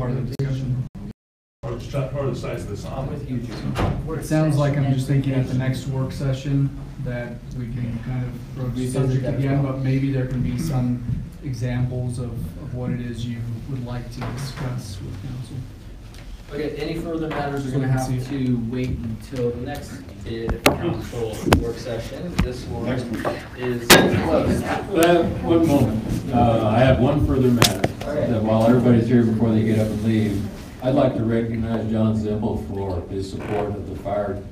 part of the discussion. Or the size of the sum. with you, It sounds like I'm just thinking at the next work session that we can kind of broach the subject again, but maybe there can be some examples of what it is you would like to discuss with council. Okay, any further matters are gonna have to wait until the next council work session. This one is closed. One moment. I have one further matter. That while everybody's here before they get up and leave, I'd like to recognize John Zimbel for his support of the fire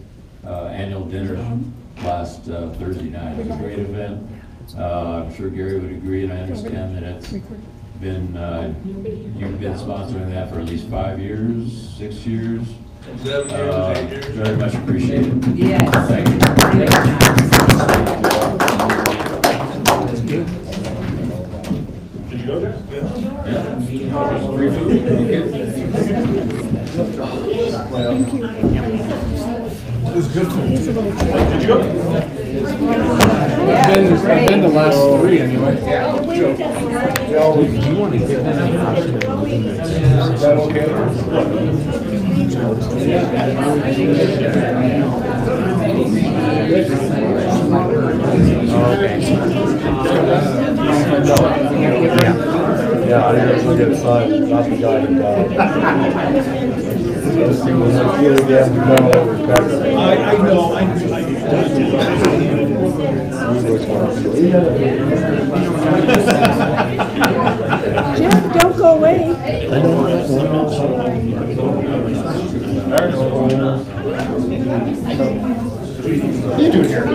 annual dinner last Thursday night. It was a great event. I'm sure Gary would agree, and I understand that it's been, you've been sponsoring that for at least 5 years, 6 years. 7 years, 8 years. Very much appreciated. Yes. Thank you. Did you go there? Yeah. Free food. It was good food. Did you go? I've been the last 3 anyway. Do you want to give them an option? Is that okay? Yeah, I didn't look at the sign, not the guy who died. This thing was like really damn well over I know. Jeff, don't go away. What are you doing here?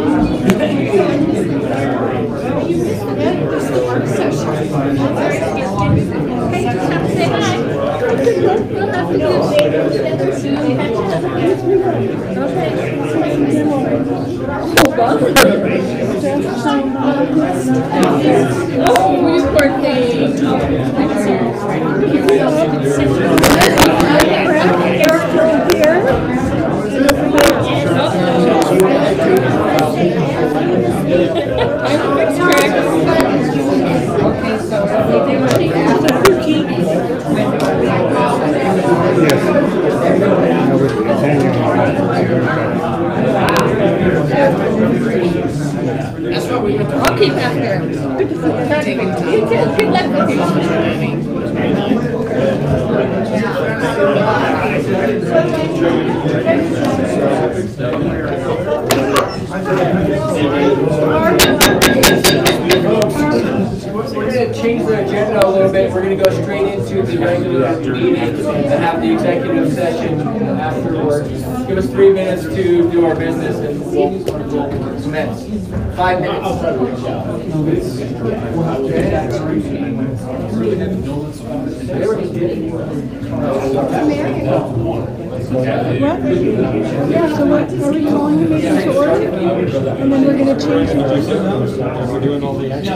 I'll keep after. We're going to change the agenda a little bit. We're going to go straight into the regular meeting and have the executive session afterwards. Give us 3 minutes to do our business and we'll commence. 5 minutes. What? Yeah, so what, are we calling the meeting to order? And then we're gonna change it. We're doing all the action.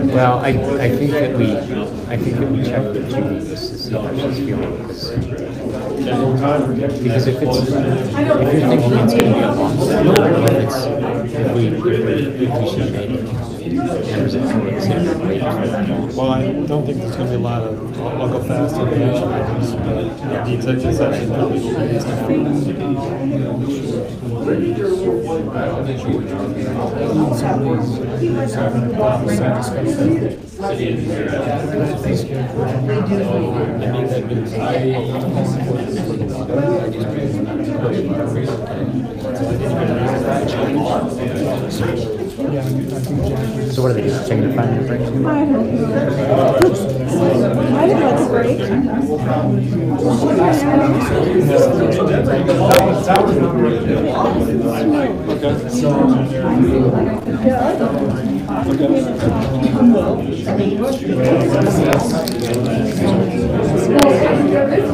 Well, I think that we check with Judy just to see how she's feeling because if you're thinking it's going to be a long session, if we should make members of the committee say we're waiting for that long. Well, I don't think there's going to be a lot of, I'll go fast on the action items, but the executive session probably will be So what are they doing? Taking a 5-minute break? I don't know. I'd like a break.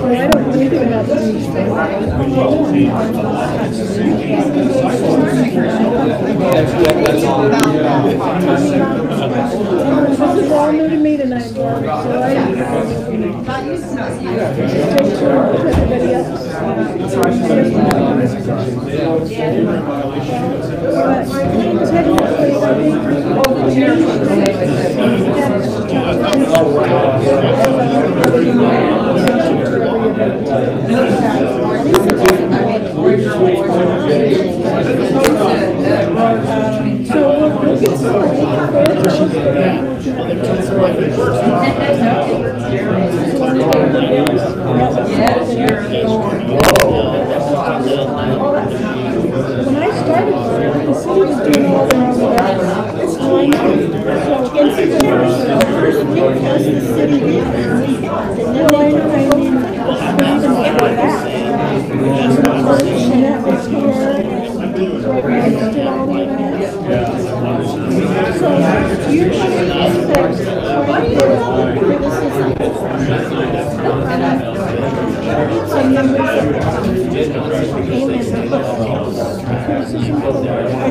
I don't believe it about This is all new to me tonight, so I everybody else. But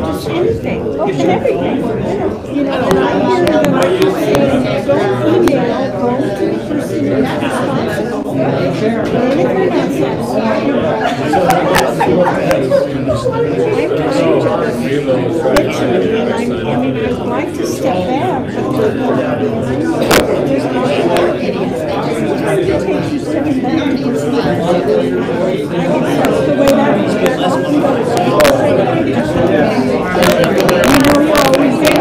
Just anything, and everything. You know, and I hear them saying, don't email, go to the person who's responsible. Anything that's I'd like to step back. There's no idiots. They just take you stepping back. I guess that's the way that is. You always say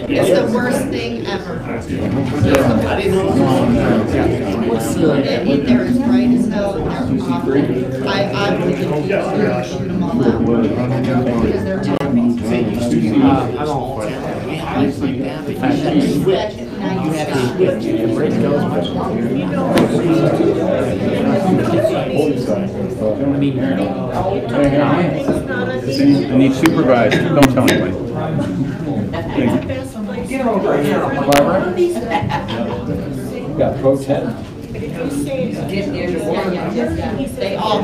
It's the worst thing ever. They're as bright as hell and they're awful. I'm thinking of shooting them all out. Because they're terrible. I'm all for that. I like that, but you have to switch. You have to switch. You can break those much longer. I mean, I need supervised, don't tell anybody. Got pro temp. They all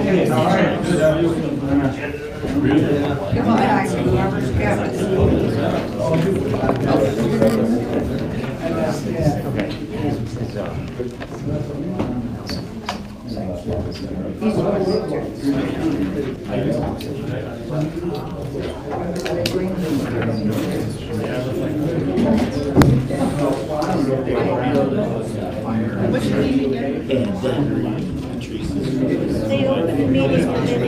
They open the meeting and then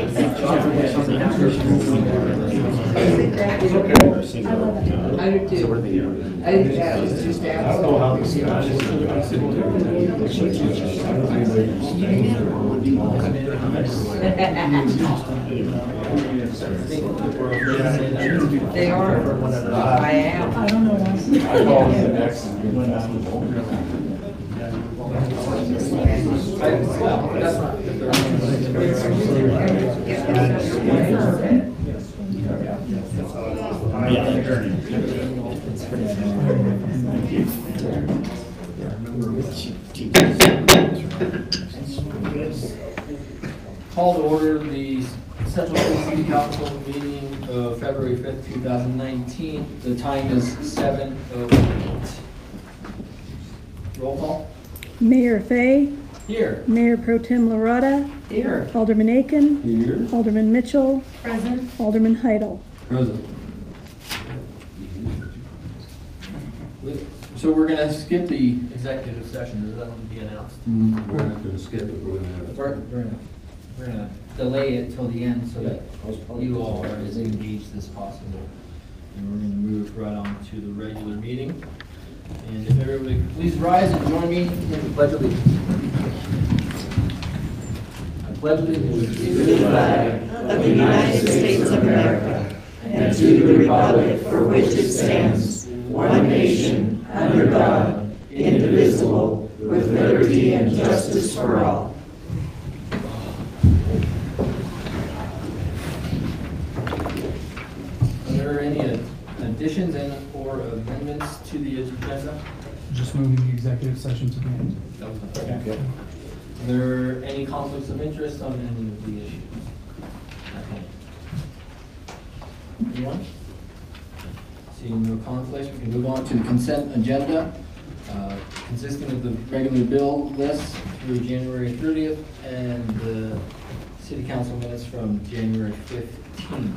I do too. I think that was just They are. I am. I don't know. Call to order the Central City Council meeting of February 5th, 2019. The time is 7:08. Roll call. Mayor Fay, Here. Mayor Pro Tem Larada, Here. Alderman Aiken, Here. Alderman Mitchell, present. Alderman Heidel. Present. So we're gonna skip the executive session. Does that want to be announced? We're not gonna skip it, we're gonna have it. We're gonna delay it till the end so that you all are as engaged as possible. And we're gonna move right on to the regular meeting. And if everybody could please rise and join me in the pledge of allegiance. I pledge allegiance to the flag of the United States of America and to the republic for which it stands, one nation, under God, indivisible, with liberty and justice for all. Are there any additions and or for amendments to the agenda? Just moving the executive session to the end. Okay. Are there any conflicts of interest on any of the issues? Okay. Anyone? Seeing no conflicts, we can move on to the consent agenda, consisting of the regular bill list through January 30th and the city council minutes from January 15th.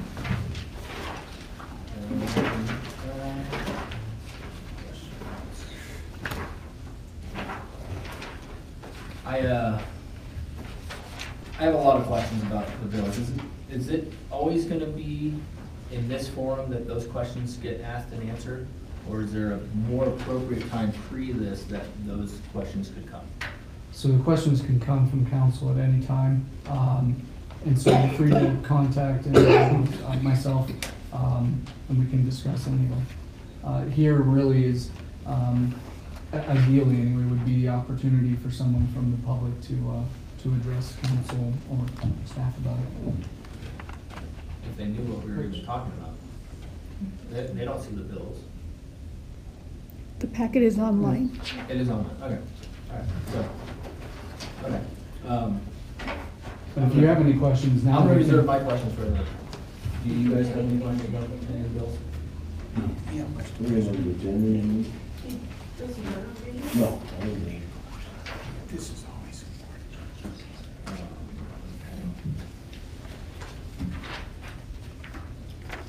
I have a lot of questions about the bills. Is it always going to be in this forum that those questions get asked and answered? Or is there a more appropriate time pre this that those questions could come? So the questions can come from council at any time. And so you're free to contact myself, and we can discuss any of them. Here really is, ideally anyway, would be the opportunity for someone from the public to address council or staff about it. If they knew what we were even talking about. They don't see the bills. The packet is online. It is online, okay. All right, so, okay. But if you have any questions now. I'm gonna we can- reserve my questions for the, do you guys have any questions about any of the bills? No.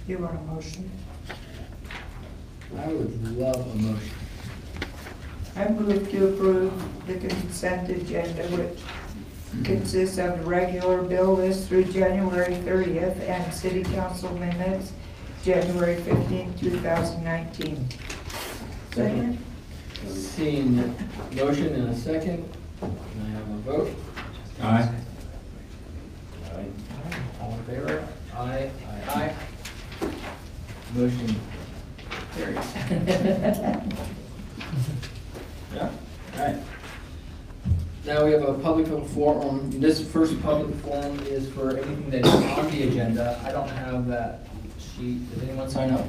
You want a motion? I would love a motion. I move to approve the consent agenda, which consists of the regular bill list through January 30th and city council minutes, January 15th, 2019. Second? Seeing a motion in a second, can I have a vote? Aye. All in favor? Aye, aye, aye. Motion carries. Yeah, all right. Now we have a public forum. This first public forum is for anything that is on the agenda. I don't have that sheet. Did anyone sign up?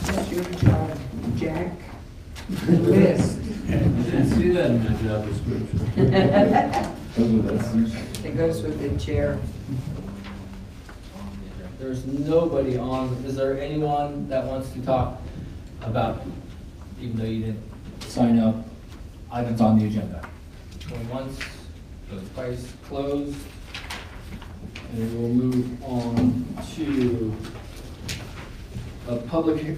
That's your job, Jack. List. I didn't see that in the job description. It goes with the chair. There's nobody on. Is there anyone that wants to talk about, even though you didn't sign up, items on the agenda? Going once, going twice, closed. And we'll move on to a public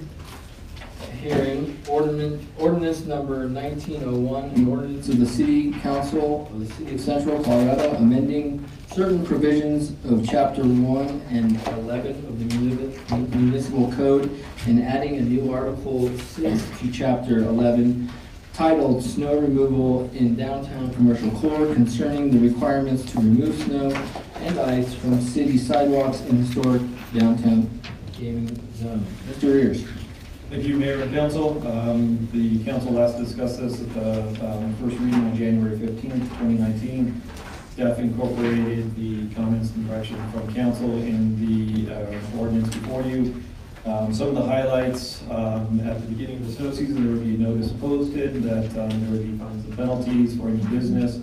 hearing, ordinance number 1901, an ordinance of the City Council of the City of Central Colorado amending certain provisions of Chapter 1 and 11 of the Municipal Code and adding a new Article 6 to Chapter 11 titled Snow Removal in Downtown Commercial Core concerning the requirements to remove snow and ice from city sidewalks in historic downtown gaming zone. Mr. Rears. Thank you, Mayor and Council. The council last discussed this at the first reading on January 15th, 2019. Staff incorporated the comments and direction from council in the ordinance before you. Some of the highlights, at the beginning of the snow season, there would be a notice posted that there would be fines and penalties for any business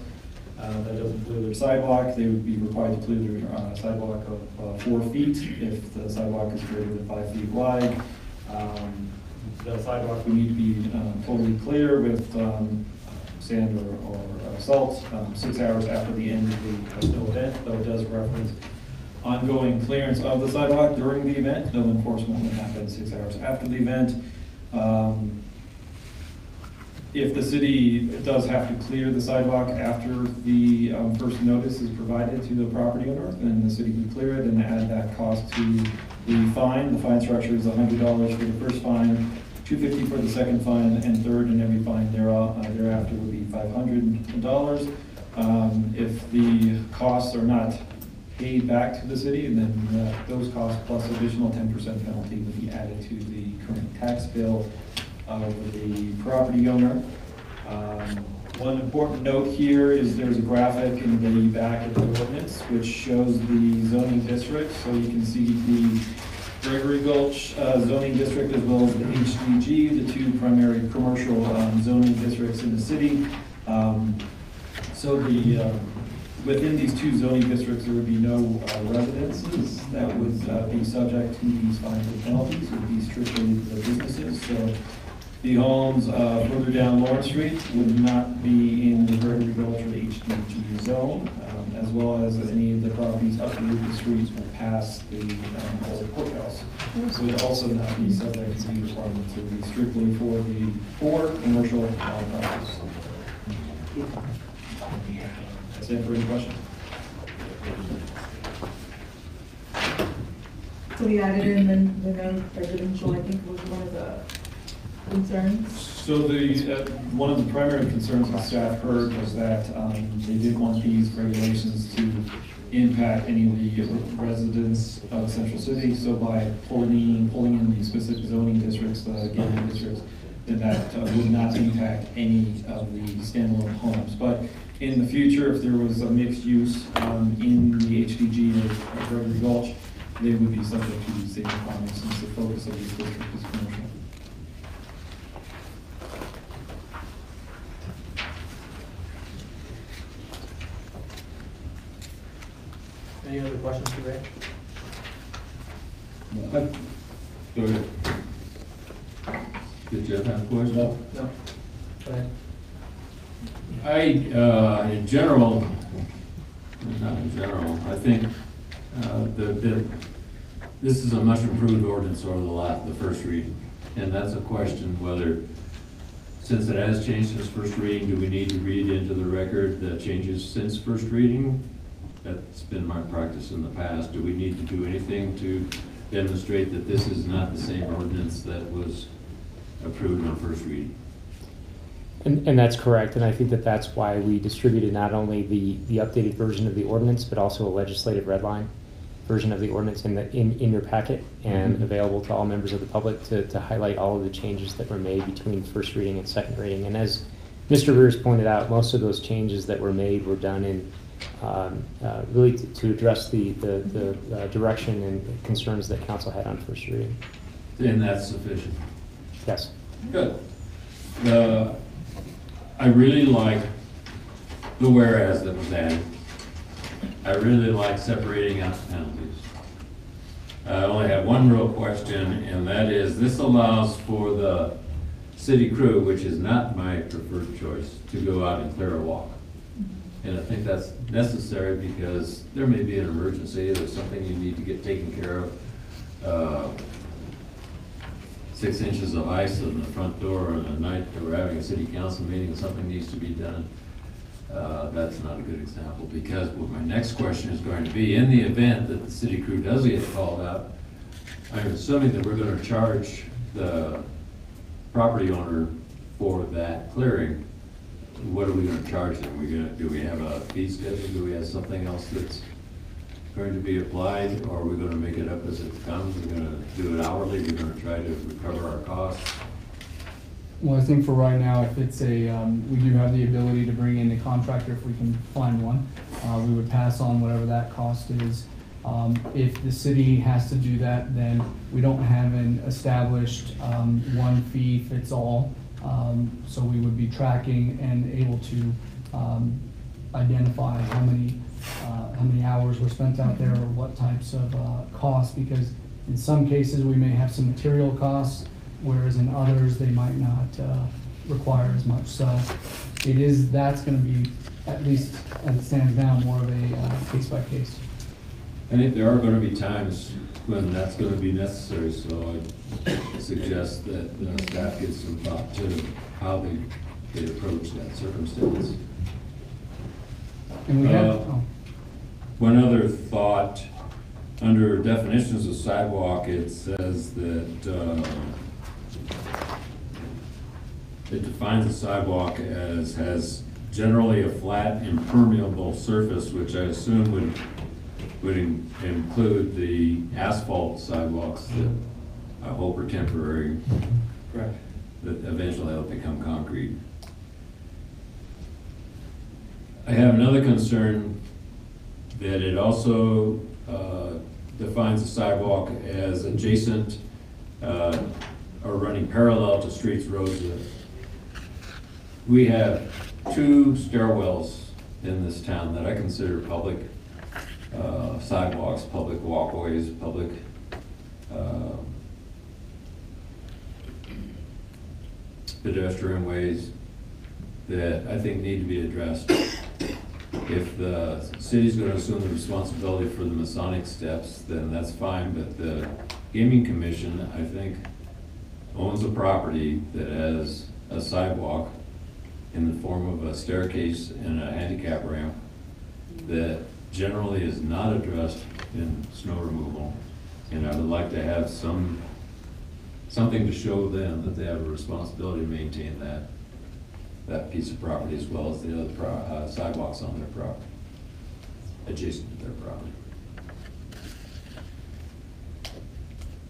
that doesn't clear their sidewalk. They would be required to clear their sidewalk of 4 feet if the sidewalk is greater than 5 feet wide. The sidewalk would need to be totally clear with sand or salt 6 hours after the end of the snow event, though it does reference ongoing clearance of the sidewalk during the event. No enforcement will happen 6 hours after the event. If the city does have to clear the sidewalk after the first notice is provided to the property owner, then the city can clear it and add that cost to the fine. The fine structure is $100 for the first fine, $250 for the second fine, and third and every fine thereafter would be $500. If the costs are not paid back to the city, and then those costs plus additional 10% penalty would be added to the current tax bill of the property owner. One important note here is there's a graphic in the back of the ordinance which shows the zoning districts. So you can see the Gregory Gulch zoning district as well as the HDG, the two primary commercial zoning districts in the city. So within these two zoning districts, there would be no residences that would be subject to these fines and penalties. It would be strictly the businesses. So the homes further down Lawrence Street would not be in the Gregory Gulch or the HDG zone, as well as any of the properties up the streets will pass the old courthouse. So it would also not be subject to the requirement to be strictly for the four commercial properties. That's it for any questions. So we added in the non-residential, I think was one of the concerns. So one of the primary concerns that staff heard was that they didn't want these regulations to impact any of the residents of Central City. So by pulling in the specific zoning districts, the gaming districts, that would not impact any of the standalone homes. But in the future, if there was a mixed use in the HDG or Gregory Gulch, they would be subject to the same requirements since the focus of this district is commercial. Any other questions for Ray? Go ahead. Did Jeff have a question? No. Go ahead. In general, not in general, I think this is a much improved ordinance over the first reading. And that's a question whether, since it has changed since first reading, do we need to read into the record the changes since first reading? That's been my practice in the past. Do we need to do anything to demonstrate that this is not the same ordinance that was approved on first reading? And that's correct, and I think that that's why we distributed not only the updated version of the ordinance, but also a legislative red line version of the ordinance in your packet and available to all members of the public to highlight all of the changes that were made between first reading and second reading. And as Mr. Rears pointed out, most of those changes that were made were done in really to address the direction and concerns that council had on first reading. And that's sufficient. Yes. Good. I really like the whereas that was added. I really like separating out the penalties. I only have one real question, and that is, this allows for the city crew, which is not my preferred choice, to go out and clear a walk. And I think that's necessary because there may be an emergency, there's something you need to get taken care of. 6 inches of ice on the front door on a night that we're having a city council meeting and something needs to be done. That's not a good example, because what my next question is going to be, in the event that the city crew does get called out, I'm assuming that we're going to charge the property owner for that clearing. What are we going to charge them? Do we have a fee schedule? Do we have something else that's going to be applied, or are we going to make it up as it comes? We're going to do it hourly? We're going to try to recover our costs? Well, I think for right now, if it's we do have the ability to bring in a contractor if we can find one. We would pass on whatever that cost is. If the city has to do that, then we don't have an established one fee fits all. So we would be tracking and able to identify how many hours were spent out there or what types of costs, because in some cases we may have some material costs, whereas in others they might not require as much. So that's going to be, at least as it stands now, more of a case by case. I think there are going to be times when that's going to be necessary, so I suggest that the staff gives some thought to how they approach that circumstance. And we have, one other thought, under definitions of sidewalk, it says that it defines a sidewalk as has generally a flat impermeable surface, which I assume would include the asphalt sidewalks that I hope are temporary. Correct. That eventually will become concrete. I have another concern that it also defines a sidewalk as adjacent or running parallel to streets, roads. We have 2 stairwells in this town that I consider public sidewalks, public walkways, public pedestrian ways that I think need to be addressed. If the city's gonna assume the responsibility for the Masonic steps, then that's fine, but the Gaming Commission, I think, owns a property that has a sidewalk in the form of a staircase and a handicap ramp that generally is not addressed in snow removal. And I would like to have something to show them that they have a responsibility to maintain that piece of property as well as the other sidewalks on their property, adjacent to their property.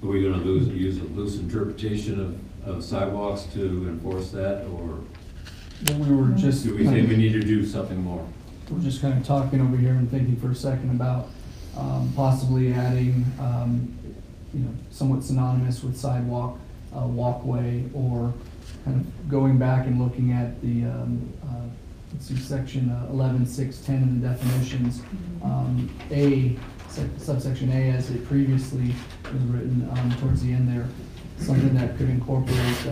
Are we gonna use a loose interpretation of sidewalks to enforce that, or We were just. do we think we need to do something more? We're just kind of talking over here and thinking for a second about possibly adding, somewhat synonymous with sidewalk, walkway, or kind of going back and looking at the, let's see, section 11.6.10 in the definitions. Subsection A, as it previously was written towards the end there, something that could incorporate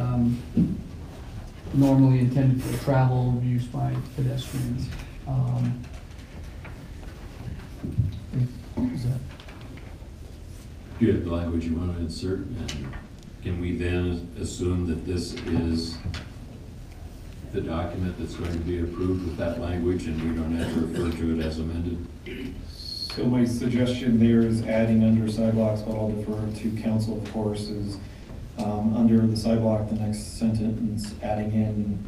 normally intended for travel use by pedestrians. Is that? Do you have the language you want to insert? And can we then assume that this is the document that's going to be approved with that language and we don't have to refer to it as amended? So my suggestion there is adding under sidewalks, but I'll defer to council, of course, is under the sidewalk, the next sentence, adding in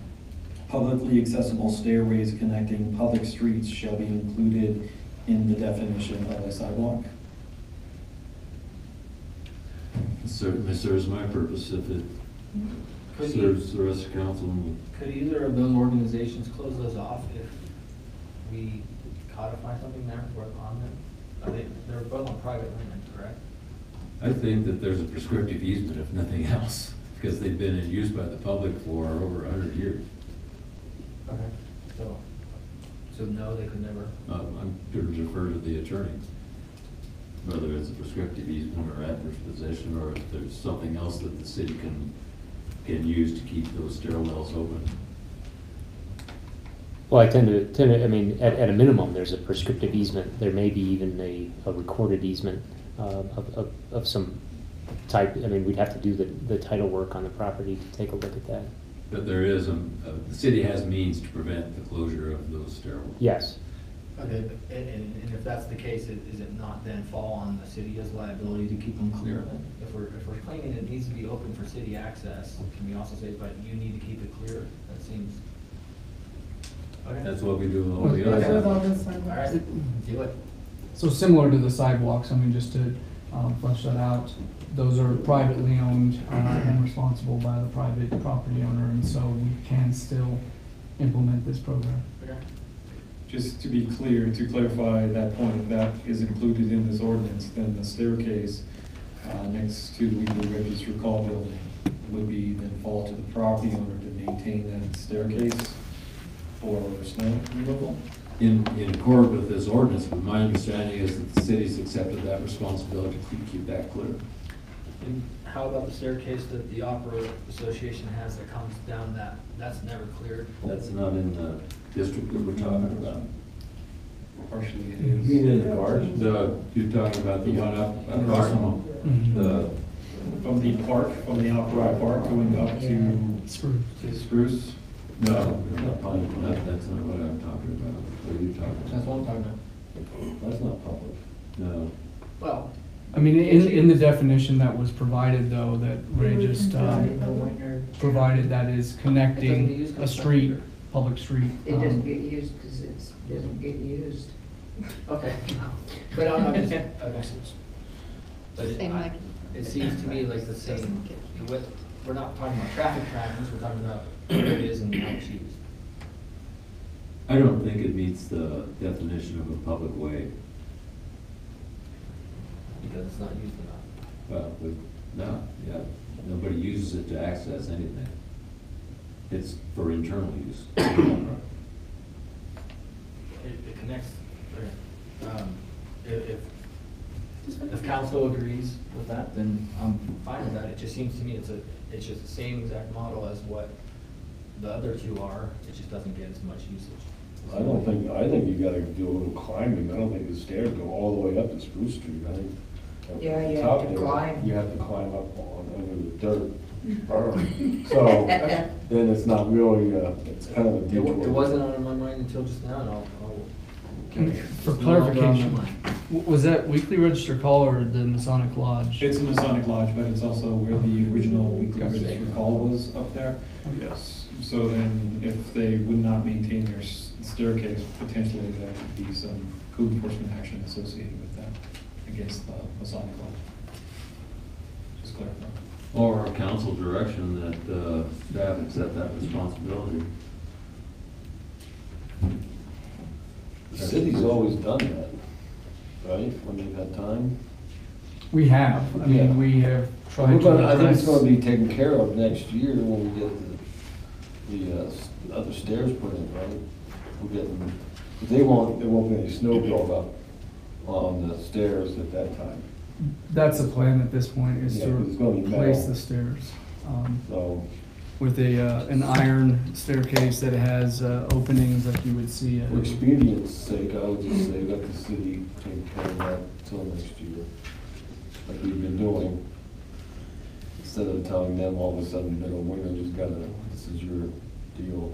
publicly accessible stairways connecting public streets shall be included in the definition of a sidewalk. It certainly serves my purpose if it serves the rest of council. Could either of those organizations close those off if we codify something there on them? They're both on private land, correct? I think that there's a prescriptive easement, if nothing else, because they've been in use by the public for over 100 years. Okay. So no, they could never. I'm going to defer to the attorney, whether it's a prescriptive easement or adverse possession, or if there's something else that the city can use to keep those stairwells open. Well, I tend to, I mean, at a minimum, there's a prescriptive easement. There may be even a recorded easement of some type. I mean, we'd have to do the title work on the property to take a look at that. But there is, the city has means to prevent the closure of those stairwells. Yes. Okay, and if that's the case, is it not then fall on the city as liability to keep them clear then? If we're claiming it needs to be open for city access, can we also say, but you need to keep it clear? That seems. Okay. That's what we do with all the other. All right, do it. So similar to the sidewalks, I mean, just to flesh that out, those are privately owned and responsible by the private property owner, and so we can still implement this program. Okay. Just to be clear, to clarify that point, if that is included in this ordinance, then the staircase next to the Weekly Register Call building would be then fall to the property owner to maintain that staircase for snow removal. In accord with this ordinance, but my understanding is that the city's accepted that responsibility to keep that clear. And how about the staircase that the Opera Association has that comes down that's never cleared? That's not in the district that we're talking about. Partially it You is. mean in the park? You're talking about the one up across from From the park, from the Opera Park going up to Spruce? No, that's not what I'm talking about. What are you talking about? That's what I'm talking about. That's not public. No. Well, I mean, in the definition that was provided, though, that Ray just provided, that is connecting a street, public street. It doesn't get used because it doesn't get used. okay. But I'm just, okay. But Same like- it seems to me like the same, we're not talking about traffic patterns, we're talking about where it is and how it's used. I don't think it meets the definition of a public way. Because it's not used enough. Well, no, yeah, nobody uses it to access anything. It's for internal use. It connects, if council agrees with that, then I'm fine with that. It just seems to me it's just the same exact model as what the other two are, it just doesn't get as much usage. I think you gotta do a little climbing. I don't think the stairs go all the way up to Spruce Street. I think. at Yeah, the you top have to there, climb. You have to climb up over the dirt berm. So then it's not really, it's kind of a It detour. wasn't on my mind until just now, and I'll. For it's no longer on my clarification, mind. was that Weekly Register Call or the Masonic Lodge? It's in Masonic Lodge, but it's also where the original Weekly Register Call was up there. Yes. So then, if they would not maintain their staircase, potentially there could be some code enforcement action associated with that against the Masonic Lodge. Just clarifying. Or a council direction that staff accept that responsibility. The city's always done that, right, when they've had time. We have, I Yeah. mean, we have We're tried to gonna, I think it's address. gonna be taken care of next year when we get the other stairs put in, right? We'll get them, but there won't be any snow buildup on the stairs at that time, That's the plan at this point, is Yeah, to 'cause it's gonna be replace metal. the stairs. so. With an iron staircase that has openings like you would see. For expedience sake, I would just say let the city take care of that till next year, like we've been doing. Instead of telling them all of a sudden, middle of winter, just gotta, this is your deal.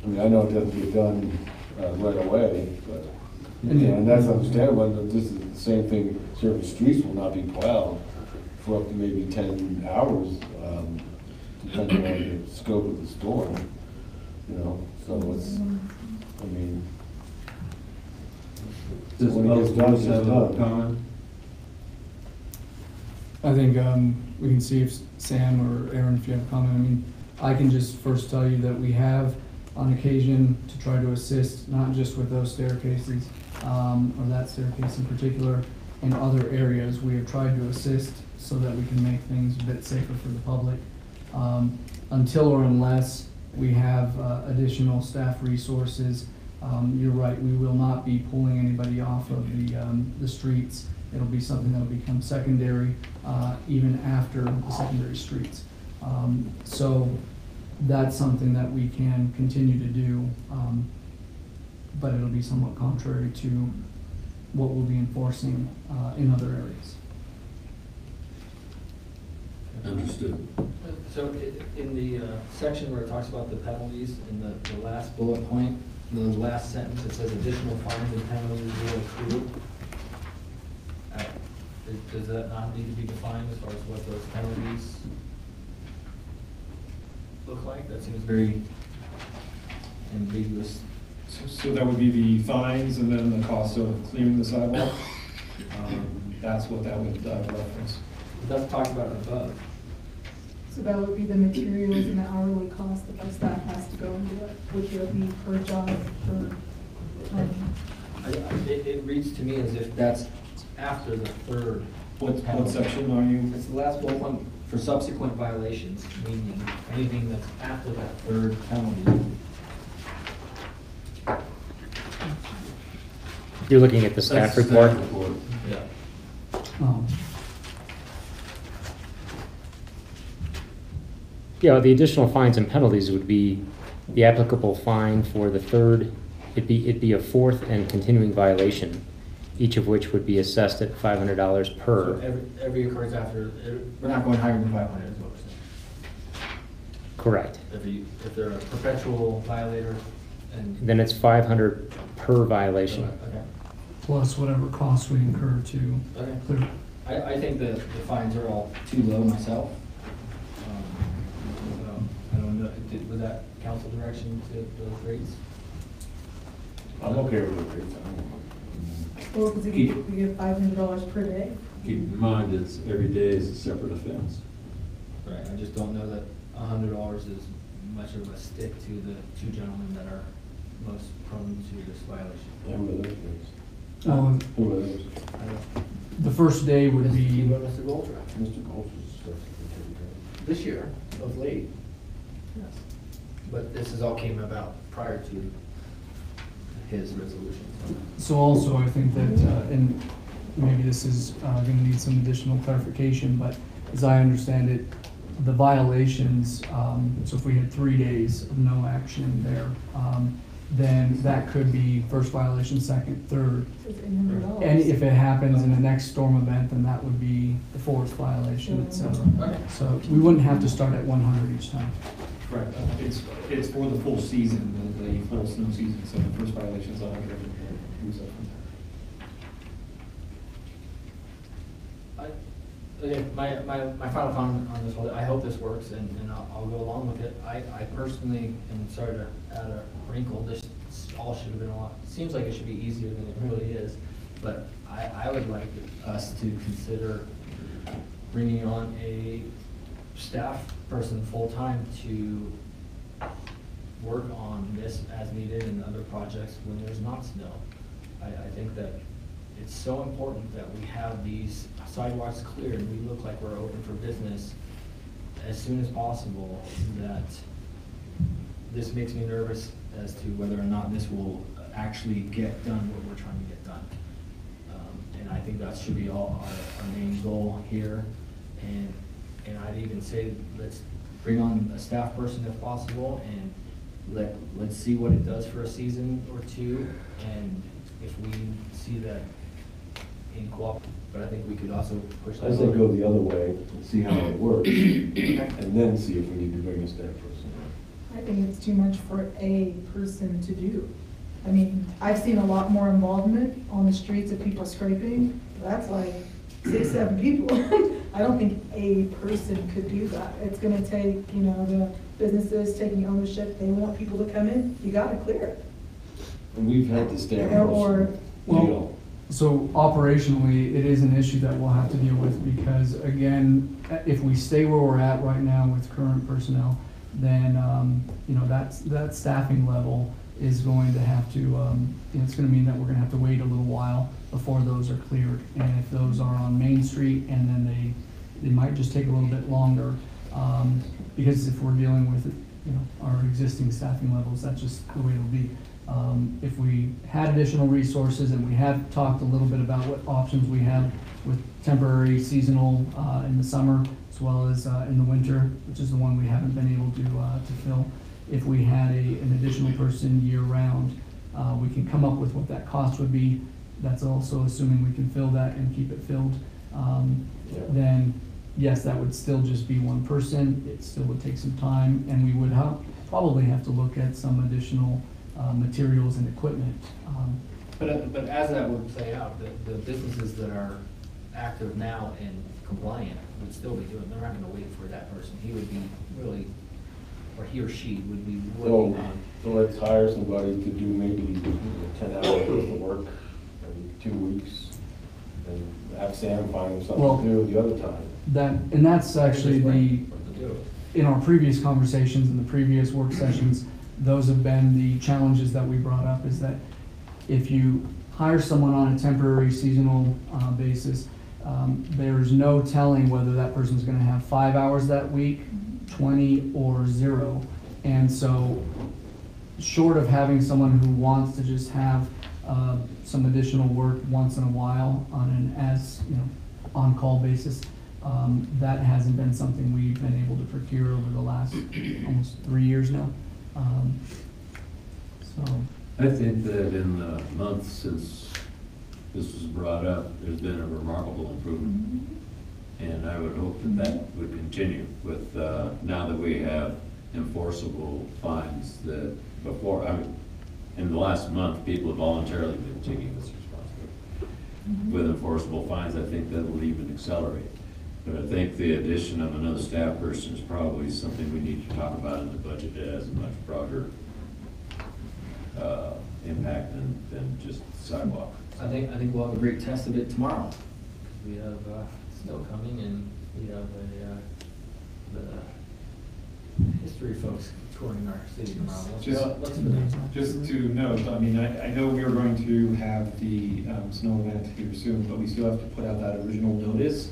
I mean, I know it doesn't get done right away, but, and that's understandable, but this is the same thing, certain streets will not be plowed for up to maybe 10 hours, depending on the scope of the storm, you know, so it's, I mean. Does when it gets both done, boards it's have a done. comment? I think we can see if Sam or Aaron, if you have a comment. I mean, I can just first tell you that we have on occasion to try to assist, not just with those staircases, or that staircase in particular, in other areas. We have tried to assist so that we can make things a bit safer for the public. Until or unless we have additional staff resources, you're right, we will not be pulling anybody off of the streets. It'll be something that'll become secondary, even after the secondary streets. So that's something that we can continue to do, but it'll be somewhat contrary to what we'll be enforcing in other areas. Understood. So in the section where it talks about the penalties, in the last bullet point, the last sentence, it says additional fines and penalties will accrue. Does that not need to be defined as far as what those penalties look like? That seems very ambiguous. So that would be the fines and then the cost of clearing the sidewalk. That's what that would reference. It doesn't talk about it above. So that would be the materials and the hourly cost that our staff has to go into it, which would be per job, It reads to me as if that's after the third. What penalty. section are you? It's the last bullet point for subsequent violations, meaning anything that's after that third penalty. You're looking at the staff That's report? staff report. Yeah. Yeah, the additional fines and penalties would be the applicable fine for the third, it'd be a fourth and continuing violation, each of which would be assessed at $500 So per. every occurrence after, we're not going higher than 500 is what we're saying. Correct. If they're a perpetual violator and. Then it's 500 per violation. Okay. Plus whatever costs we incur to Okay. clear. I think the fines are all too low myself. I don't know, was that council direction to those rates? I'm okay with the rates. Well, because we get $500 per day. Keep in mind, every day is a separate offense. Right, I just don't know that $100 is much of a stick to the two gentlemen that are most prone to this violation. Who are those guys? Well, Who are those? the first day would be, Mr. Goldrock. Mr. Golds's stuff. This year, of late. Yes. But this has all came about prior to his resolution. so also I think that, and maybe this is gonna need some additional clarification, but as I understand it, the violations, so if we had 3 days of no action there, then that could be first violation, second, third. It's $800. And if it happens in the next storm event, then that would be the fourth violation, et cetera. Okay. So we wouldn't have to start at 100 each time. Correct. It's for the full season, the full snow season, so the first violation is 100 and moves up from there. Again, my final comment on this whole, I hope this works and I'll go along with it. I personally, and sorry to add a wrinkle, this all should have been a lot, seems like it should be easier than it really is. But I would like us to consider bringing on a staff person full-time to work on this as needed and other projects when there's not snow. I think that it's so important that we have these sidewalks cleared and we look like we're open for business as soon as possible, that this makes me nervous as to whether or not this will actually get done what we're trying to get done. And I think that should be our main goal here. And I'd even say, let's bring on a staff person if possible, and let's see what it does for a season or two. And if we see that in but I think we could also push that. I say go the other way and see how it works, and then see if we need to bring a staff person. I think it's too much for a person to do. I mean, I've seen a lot more involvement on the streets of people scraping. That's like 6, 7 people. I don't think a person could do that. It's gonna take, the businesses taking ownership. They want people to come in, you gotta clear it. And we've had the staff Or- person. Well, so operationally, it is an issue that we'll have to deal with because, again, if we stay where we're at right now with current personnel, then, that staffing level is going to have to, it's gonna mean that we're gonna have to wait a little while before those are cleared. And if those are on Main Street, and then they might just take a little bit longer, because if we're dealing with, our existing staffing levels, that's just the way it'll be. If we had additional resources, and we have talked a little bit about what options we have with temporary, seasonal, in the summer, as well as in the winter, which is the one we haven't been able to fill. If we had an additional person year-round, we can come up with what that cost would be. That's also assuming we can fill that and keep it filled. Then, yes, that would still just be one person. It still would take some time, and we would probably have to look at some additional materials and equipment. But as that would play out, the businesses that are active now and compliant would still be doing, they're not gonna wait for that person. He would be really, or he or she would be working on. So let's hire somebody to do maybe 10 hours worth of work every 2 weeks, and have Sam find something Well, to do the other time. That's actually in our previous conversations, in the previous work sessions, those have been the challenges that we brought up, is that if you hire someone on a temporary seasonal basis, there's no telling whether that person's gonna have 5 hours that week, 20, or 0. And so, short of having someone who wants to just have some additional work once in a while on an on-call basis, that hasn't been something we've been able to procure over the last almost 3 years now. I think that in the months since this was brought up, there's been a remarkable improvement. And I would hope that that would continue with, now that we have enforceable fines that before, in the last month, people have voluntarily been taking this responsibility. With enforceable fines, I think that will even accelerate. But I think the addition of another staff person is probably something we need to talk about in the budget as a much broader impact than just sidewalk. I think we'll have a great test of it tomorrow. We have snow coming, and we have history folks touring our city tomorrow. Just to note, I mean, I know we are going to have the snow event here soon, but we still have to put out that original notice.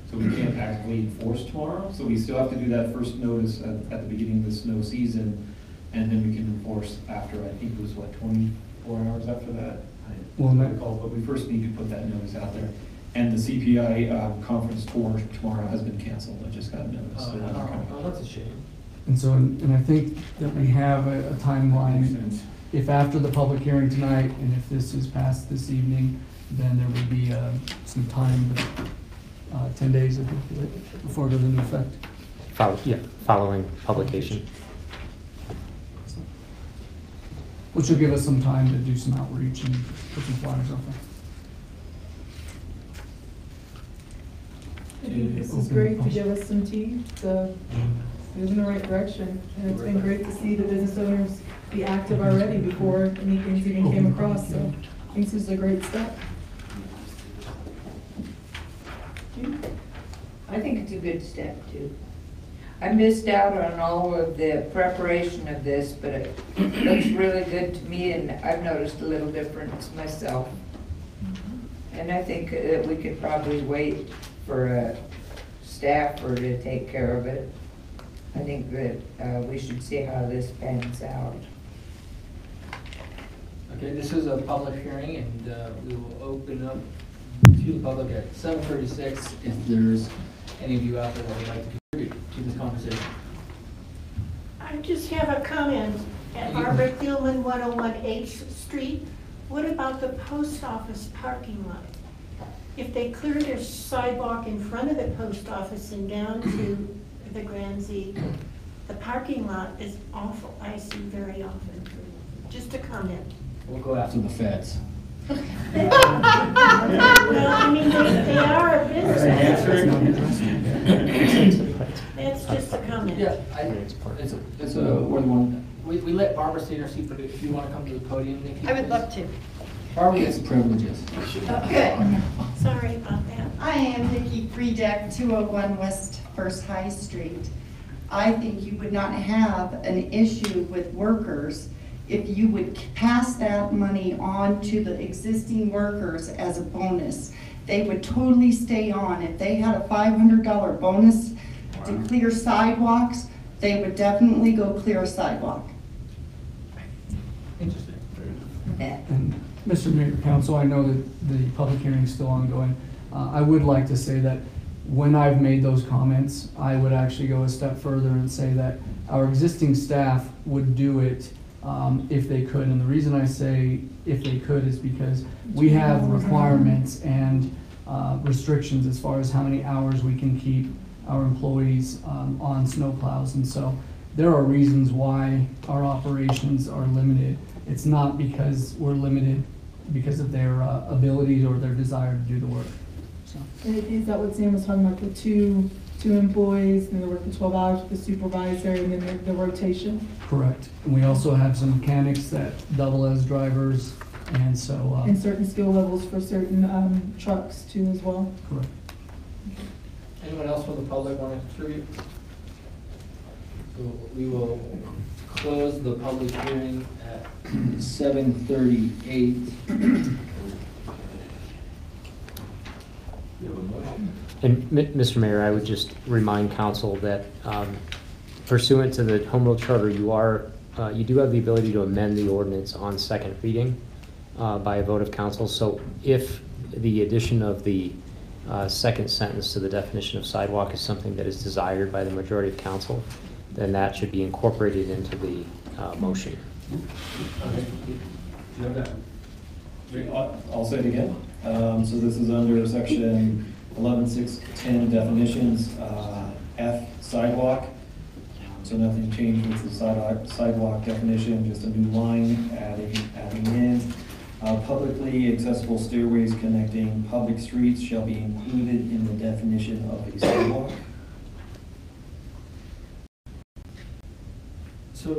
So we can't actively enforce tomorrow. So we still have to do that first notice at the beginning of the snow season. And then we can enforce after, I think it was what, 24 hours after that? I don't recall, but we first need to put that notice out there. And the CPI conference tour tomorrow has been canceled. I just got notice. So they're not coming. Oh, that's a shame. And so, and I think that we have a timeline. If after the public hearing tonight, and if this is passed this evening, then there would be some time, 10 days, I think, before it goes into effect. Following publication. Which will give us some time to do some outreach and put some flyers out there. This is great to give us some tea, to move in the right direction. And it's been great to see the business owners be active already before anything's even came across, so I think this is a great step. I think it's a good step too. I missed out on all of the preparation of this, but it looks really good to me, and I've noticed a little difference myself. And I think that we could probably wait for a staffer to take care of it. I think that we should see how this pans out. Okay, this is a public hearing, and we will open up to the public at 7:36 if there's any of you out there that would like to contribute to this conversation. I just have a comment. At Barbara Thielman, 101 8th Street, what about the post office parking lot? If they clear their sidewalk in front of the post office and down to the Grand Z, the parking lot is awful. I see very often. Just a comment. We'll go after the feds. Well, I mean, they are a business. That's just a comment. Yeah, it's a worthy one. We let Barbara stay in her seat, but if you want to come to the podium, Nikki. I would love to. Barbara gets privileges. Good. Sorry about that. I am Nikki Friedeck, 201 West First High Street. I think you would not have an issue with workers if you would pass that money on to the existing workers as a bonus. They would totally stay on. If they had a $500 bonus to clear sidewalks, they would definitely go clear a sidewalk. Interesting. And Mr. Mayor, Council, I know that the public hearing is still ongoing. I would like to say that when I've made those comments, I would actually go a step further and say that our existing staff would do it if they could. And the reason I say if they could is because we have requirements and restrictions as far as how many hours we can keep our employees on snowplows. And so there are reasons why our operations are limited. It's not because we're limited because of their abilities or their desire to do the work. So. And is that what Sam was talking about, the two employees, and they work the 12 hours with the supervisor, and then the rotation? Correct. And we also have some mechanics that double as drivers, and so. And certain skill levels for certain trucks too as well? Correct. Anyone else from the public want to contribute? So we will close the public hearing at 7:38. And Mr. Mayor, I would just remind council that pursuant to the Home Rule Charter, you do have the ability to amend the ordinance on second reading by a vote of council. So if the addition of the second sentence to the definition of sidewalk is something that is desired by the majority of council, then that should be incorporated into the motion. Okay. You have that? I'll say it again. So this is under section 11.6.10 definitions, F, sidewalk. So nothing changed with the sidewalk definition, just a new line adding in. Publicly accessible stairways connecting public streets shall be included in the definition of a sidewalk. So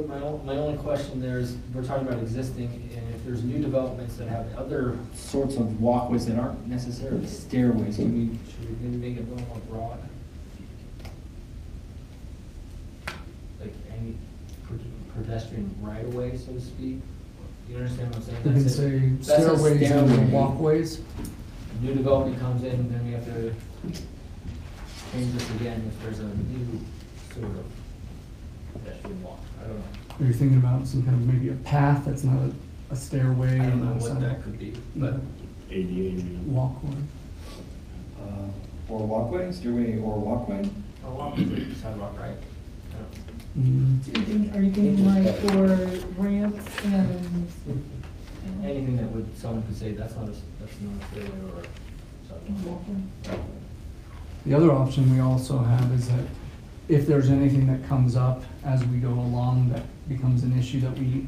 my only question there is, we're talking about existing, and if there's new developments that have other sorts of walkways that aren't necessarily stairways, should we maybe make it a little more broad? Like pedestrian right of way, so to speak. You understand what I'm saying? We can That's say it. That's a stairways and stairway. walkways. New development comes in, then we have to change this again if there's a new sort of pedestrian walk. I don't know. Are you thinking about some kind of maybe a path that's not a stairway? I don't and know not a what that sidewalk? could be, but Walkway. Or walkway, stairway or walkway? a walk is a sidewalk, right? Are you thinking like for ramps and? Anything that would, someone could say, that's not a stairway or a sidewalk. The other option we also have is that if there's anything that comes up as we go along that becomes an issue that we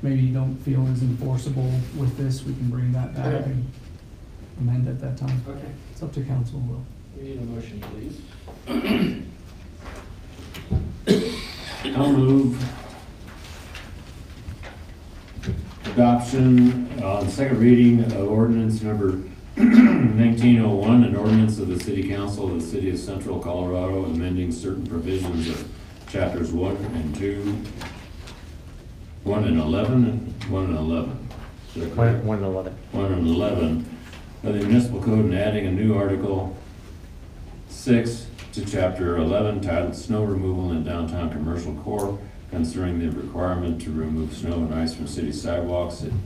maybe don't feel is enforceable with this, we can bring that back Okay. and amend at that time. Okay. It's up to council, Will. We need a motion, please. I'll move adoption on second reading of ordinance number 1901, an ordinance of the City Council of the City of Central Colorado amending certain provisions of chapters 1 and 2, 1 and 11, and 1 and 11. Is that correct? 1 and 11. 1 and 11 of the municipal code and adding a new article 6 to chapter 11 titled Snow Removal in Downtown Commercial Core concerning the requirement to remove snow and ice from city sidewalks in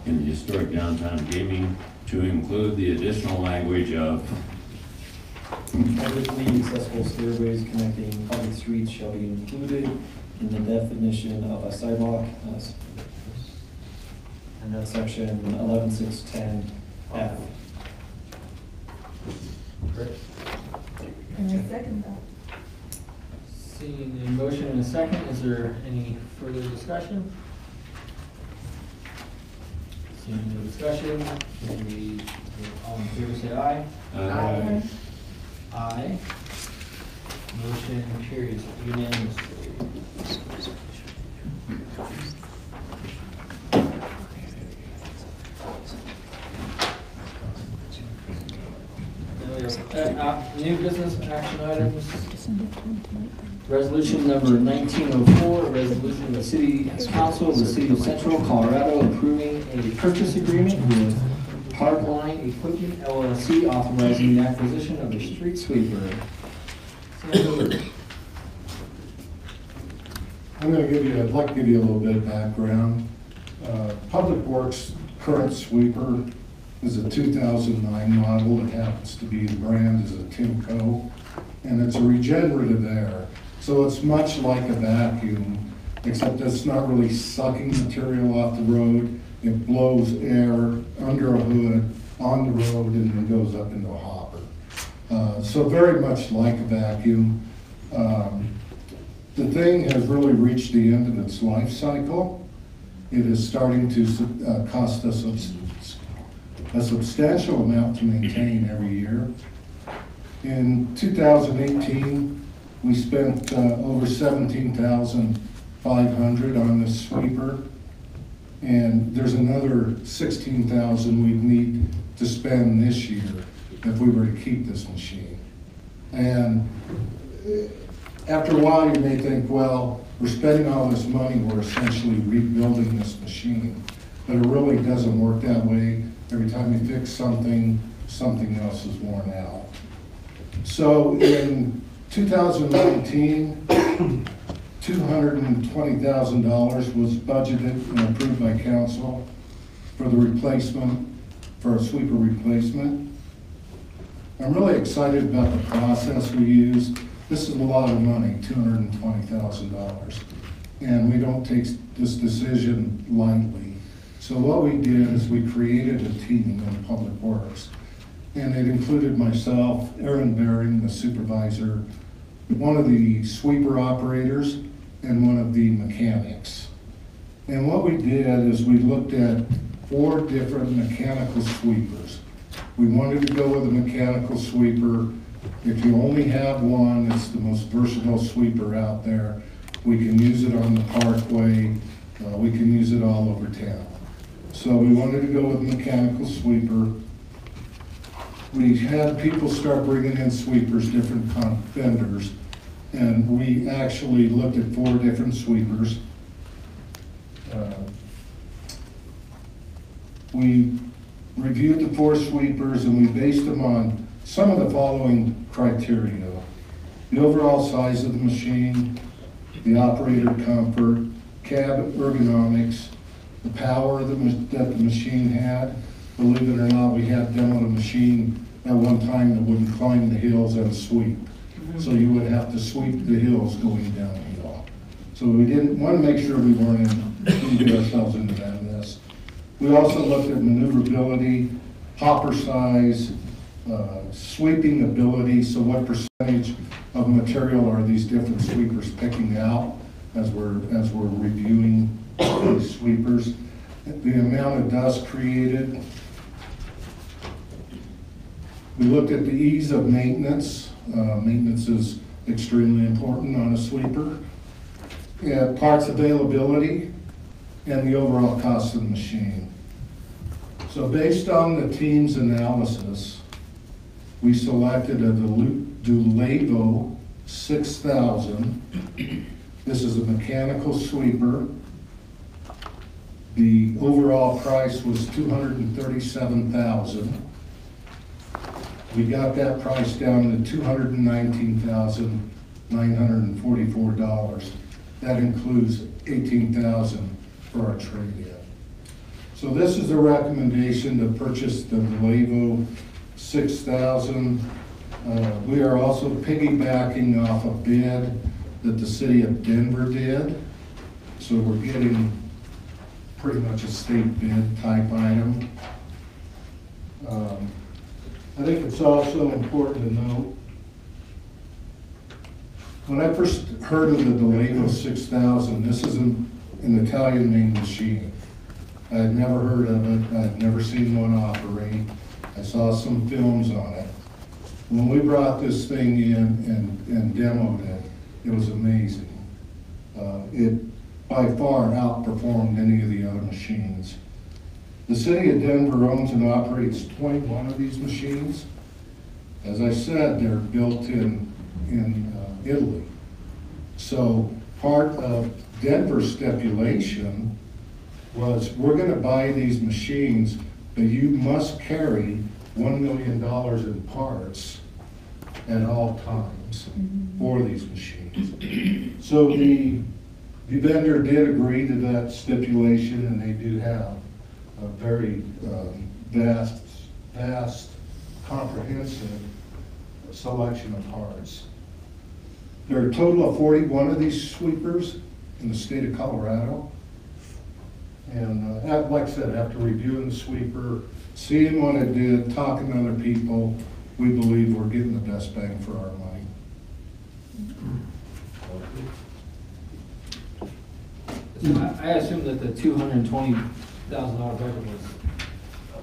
the historic downtown gaming to include the additional language of Publicly accessible stairways connecting public streets shall be included in the definition of a sidewalk. And that's section 11.6.10F. Correct. And I second that. Seeing a motion and a second, is there any further discussion? Seeing no discussion, can we, all in favor say aye? Aye. Aye. Motion carries unanimously. Now we have, new business action items. Resolution number 1904, a resolution of the City Council of the City of Central Colorado approving a purchase agreement with Parkline Equipment LLC authorizing the acquisition of a street sweeper. I'd like to give you a little bit of background. Public Works current sweeper is a 2009 model. It happens to be, the brand is a Timco, and it's a regenerative air. So it's much like a vacuum, except it's not really sucking material off the road. It blows air under a hood on the road and then goes up into a hopper. So very much like a vacuum. The thing has really reached the end of its life cycle. It is starting to cost us a substantial amount to maintain every year. In 2018, we spent over $17,500 on this sweeper, and there's another $16,000 we'd need to spend this year if we were to keep this machine. And after a while, you may think, well, we're spending all this money, we're essentially rebuilding this machine, but it really doesn't work that way. Every time you fix something, something else is worn out. So in 2019, $220,000 was budgeted and approved by council for the replacement, for a sweeper replacement. I'm really excited about the process we used. This is a lot of money, $220,000. And we don't take this decision lightly. So what we did is we created a team in Public Works. And it included myself, Aaron Baring, the supervisor, one of the sweeper operators, and one of the mechanics. And what we did is we looked at 4 different mechanical sweepers. We wanted to go with a mechanical sweeper. If you only have one, it's the most versatile sweeper out there. We can use it on the parkway. We can use it all over town. So we wanted to go with a mechanical sweeper. We had people start bringing in sweepers, different vendors, and we actually looked at 4 different sweepers. We reviewed the 4 sweepers and we based them on some of the following criteria. The overall size of the machine, the operator comfort, cab ergonomics, the power that the machine had. Believe it or not, we had demoed a machine at one time that wouldn't climb the hills and sweep. So you would have to sweep the hills going downhill. So we didn't want to make sure we didn't get ourselves into that mess. We also looked at maneuverability, hopper size, sweeping ability. So what percentage of material are these different sweepers picking out as we're reviewing these sweepers? The amount of dust created. We looked at the ease of maintenance. Maintenance is extremely important on a sweeper. Parts availability and the overall cost of the machine. So based on the team's analysis, we selected a Dulevo 6000. This is a mechanical sweeper. The overall price was $237,000. We got that price down to $219,944. That includes $18,000 for our trade-in. So this is a recommendation to purchase the Dulevo 6000. We are also piggybacking off a bid that the city of Denver did. So we're getting pretty much a state bid type item. I think it's also important to note, when I first heard of the Dulevo 6000, this is an Italian-made machine. I had never heard of it. I had never seen one operate. I saw some films on it. When we brought this thing in and demoed it, it was amazing. It by far outperformed any of the other machines. The city of Denver owns and operates 21 of these machines. As I said, they're built in Italy. So part of Denver's stipulation was, we're going to buy these machines, but you must carry $1 million in parts at all times for these machines. So the vendor did agree to that stipulation, and they do have a very vast, comprehensive selection of parts. There are a total of 41 of these sweepers in the state of Colorado. And like I said, after reviewing the sweeper, seeing what it did, talking to other people, we believe we're getting the best bang for our money. I assume that the $220,000 budget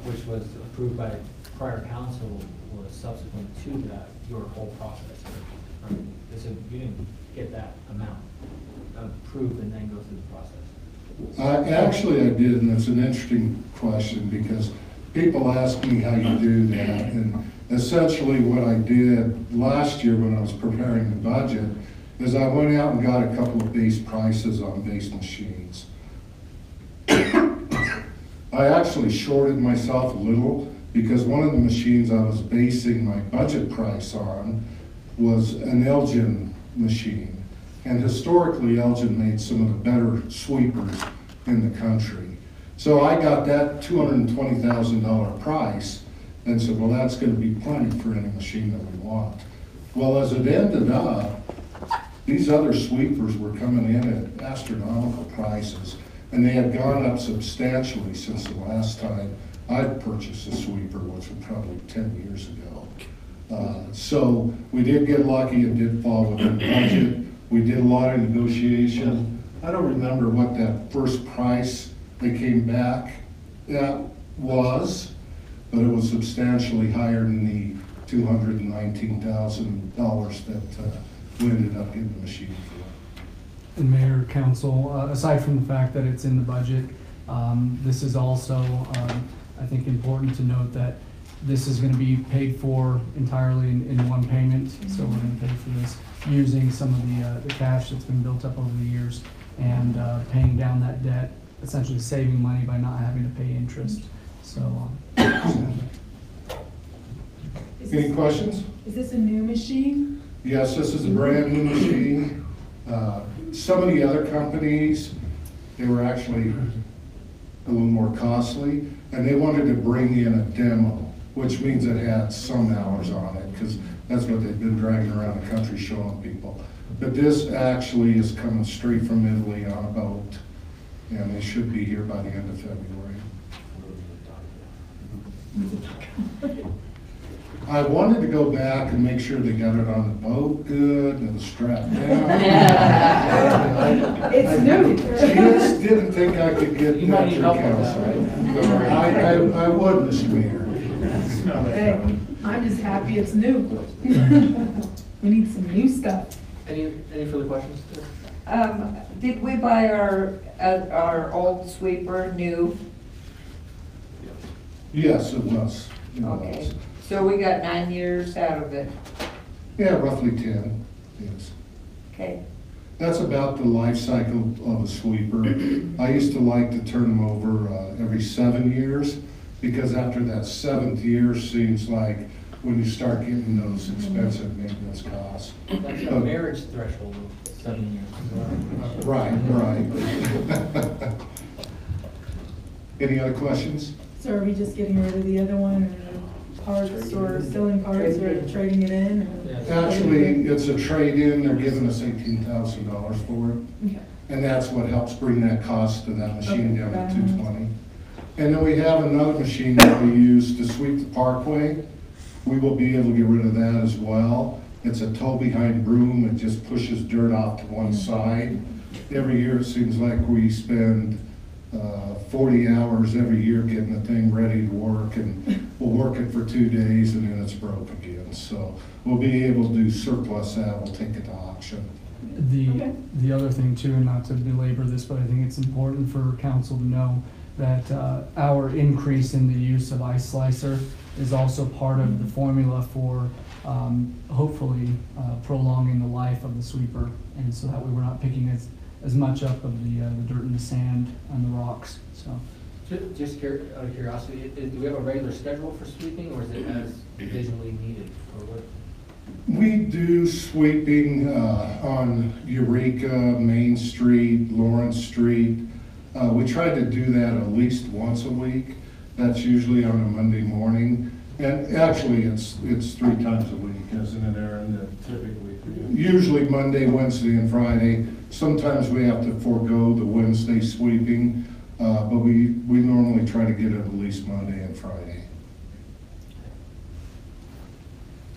which was approved by prior council, was subsequent to that, your whole process. So you didn't get that amount approved and then go through the process? Actually, I did, and it's an interesting question because people ask me how you do that. And essentially what I did last year when I was preparing the budget is I went out and got a couple of base prices on base machines. I actually shorted myself a little because one of the machines I was basing my budget price on was an Elgin machine. And historically, Elgin made some of the better sweepers in the country. So I got that $220,000 price and said, well, that's going to be plenty for any machine that we want. Well, as it ended up, these other sweepers were coming in at astronomical prices, and they had gone up substantially since the last time I'd purchased a sweeper, which was probably 10 years ago. So we did get lucky and did fall within budget. We did a lot of negotiation. I don't remember what that first price they came back at was, but it was substantially higher than the $219,000 that we ended up getting the machine for. And Mayor, Council, aside from the fact that it's in the budget, this is also, I think, important to note that this is going to be paid for entirely in one payment. So we're going to pay for this using some of the cash that's been built up over the years and paying down that debt essentially saving money by not having to pay interest. So, Any questions? Is this a new machine? Yes, this is a brand new machine. Some of the other companies, they were actually a little more costly, and they wanted to bring in a demo, which means it had some hours on it, because that's what they've been dragging around the country showing people. But this actually is coming straight from Italy on a boat, and they should be here by the end of February. I wanted to go back and make sure they got it on the boat good and strapped down. It's new. I just didn't think I could get You might that need through help with that, council. right? I would, Mr. Mayor. Hey, I'm just happy it's new. We need some new stuff. Any further questions? Did we buy our old sweeper new? Yes, it was. It Okay, was. so we got 9 years out of it. Yeah, roughly 10, yes. Okay, That's about the life cycle of a sweeper. I used to like to turn them over every 7 years, because after that 7th year seems like when you start getting those expensive maintenance costs. That's a marriage threshold of 7 years. Right, right. Any other questions? So are we just getting rid of the other one, or parts, or selling parts, or trading it in? or- Actually, it's a trade-in, they're giving us $18,000 for it. Okay. And that's what helps bring that cost to that machine Okay. down to 220. And then we have another machine that we use to sweep the parkway. We will be able to get rid of that as well. It's a tow-behind broom, it just pushes dirt off to one side. Every year, it seems like we spend 40 hours every year getting the thing ready to work, and we'll work it for 2 days and then it's broke again. So we'll be able to do surplus that, we'll take it to auction. The other thing too, and not to belabor this, but I think it's important for council to know that our increase in the use of Ice Slicer is also part of the formula for hopefully prolonging the life of the sweeper, and so that way we're not picking as much up of the dirt and the sand and the rocks, so. Just out of curiosity, do we have a regular schedule for sweeping, or is it as visually needed, or what? We do sweeping on Eureka, Main Street, Lawrence Street. We try to do that at least once a week. That's usually on a Monday morning. And actually, it's 3 times a week, isn't it, Aaron? Typically. Usually Monday, Wednesday, and Friday. Sometimes we have to forego the Wednesday sweeping, but we normally try to get it at least Monday and Friday.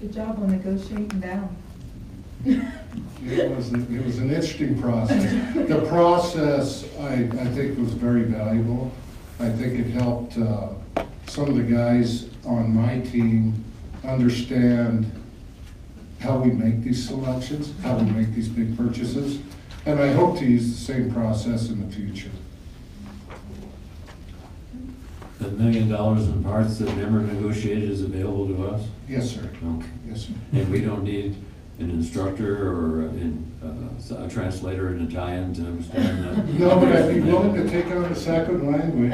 Good job on negotiating down. It was an interesting process. The process, I think, was very valuable. I think it helped some of the guys on my team understand how we make these selections, how we make these big purchases, and I hope to use the same process in the future. The $1 million in parts that Nimmer negotiated is available to us? Yes, sir. Okay. Yes, sir. And we don't need an instructor or a translator in Italian to understand that? No, but I'd be willing to take on a second language.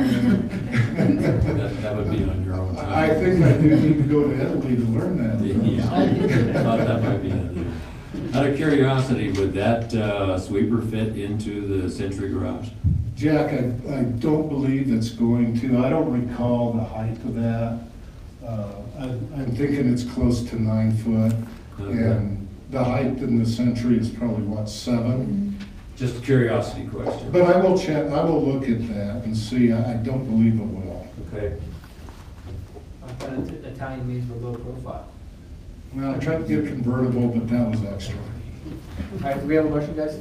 That would be on your own time. I think I do need to go to Italy to learn that. Yeah, I thought that might be it. Out of curiosity, would that sweeper fit into the Century Garage? Jack, I don't believe it's going to. I don't recall the height of that. I'm thinking it's close to 9 foot. Okay. And the height in the Century is probably, what, 7? Just a curiosity question. But I will check, I will look at that and see. I don't believe it will. Okay. I thought Italian means we're low profile. Well, I tried to get convertible, but that was extra. All right, do we have a motion, guys?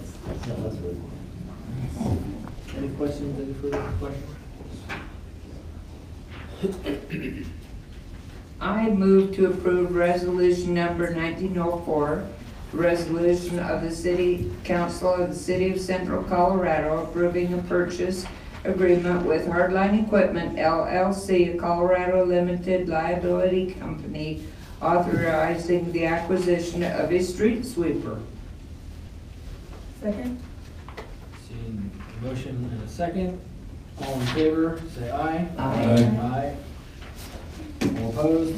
Any questions, any further questions? I move to approve resolution number 1904, resolution of the City Council of the City of Central Colorado approving a purchase agreement with Hardline Equipment LLC, a Colorado limited liability company, authorizing the acquisition of a street sweeper. Second? Seeing a motion and a second, All in favor, say aye. Aye. Aye. All opposed?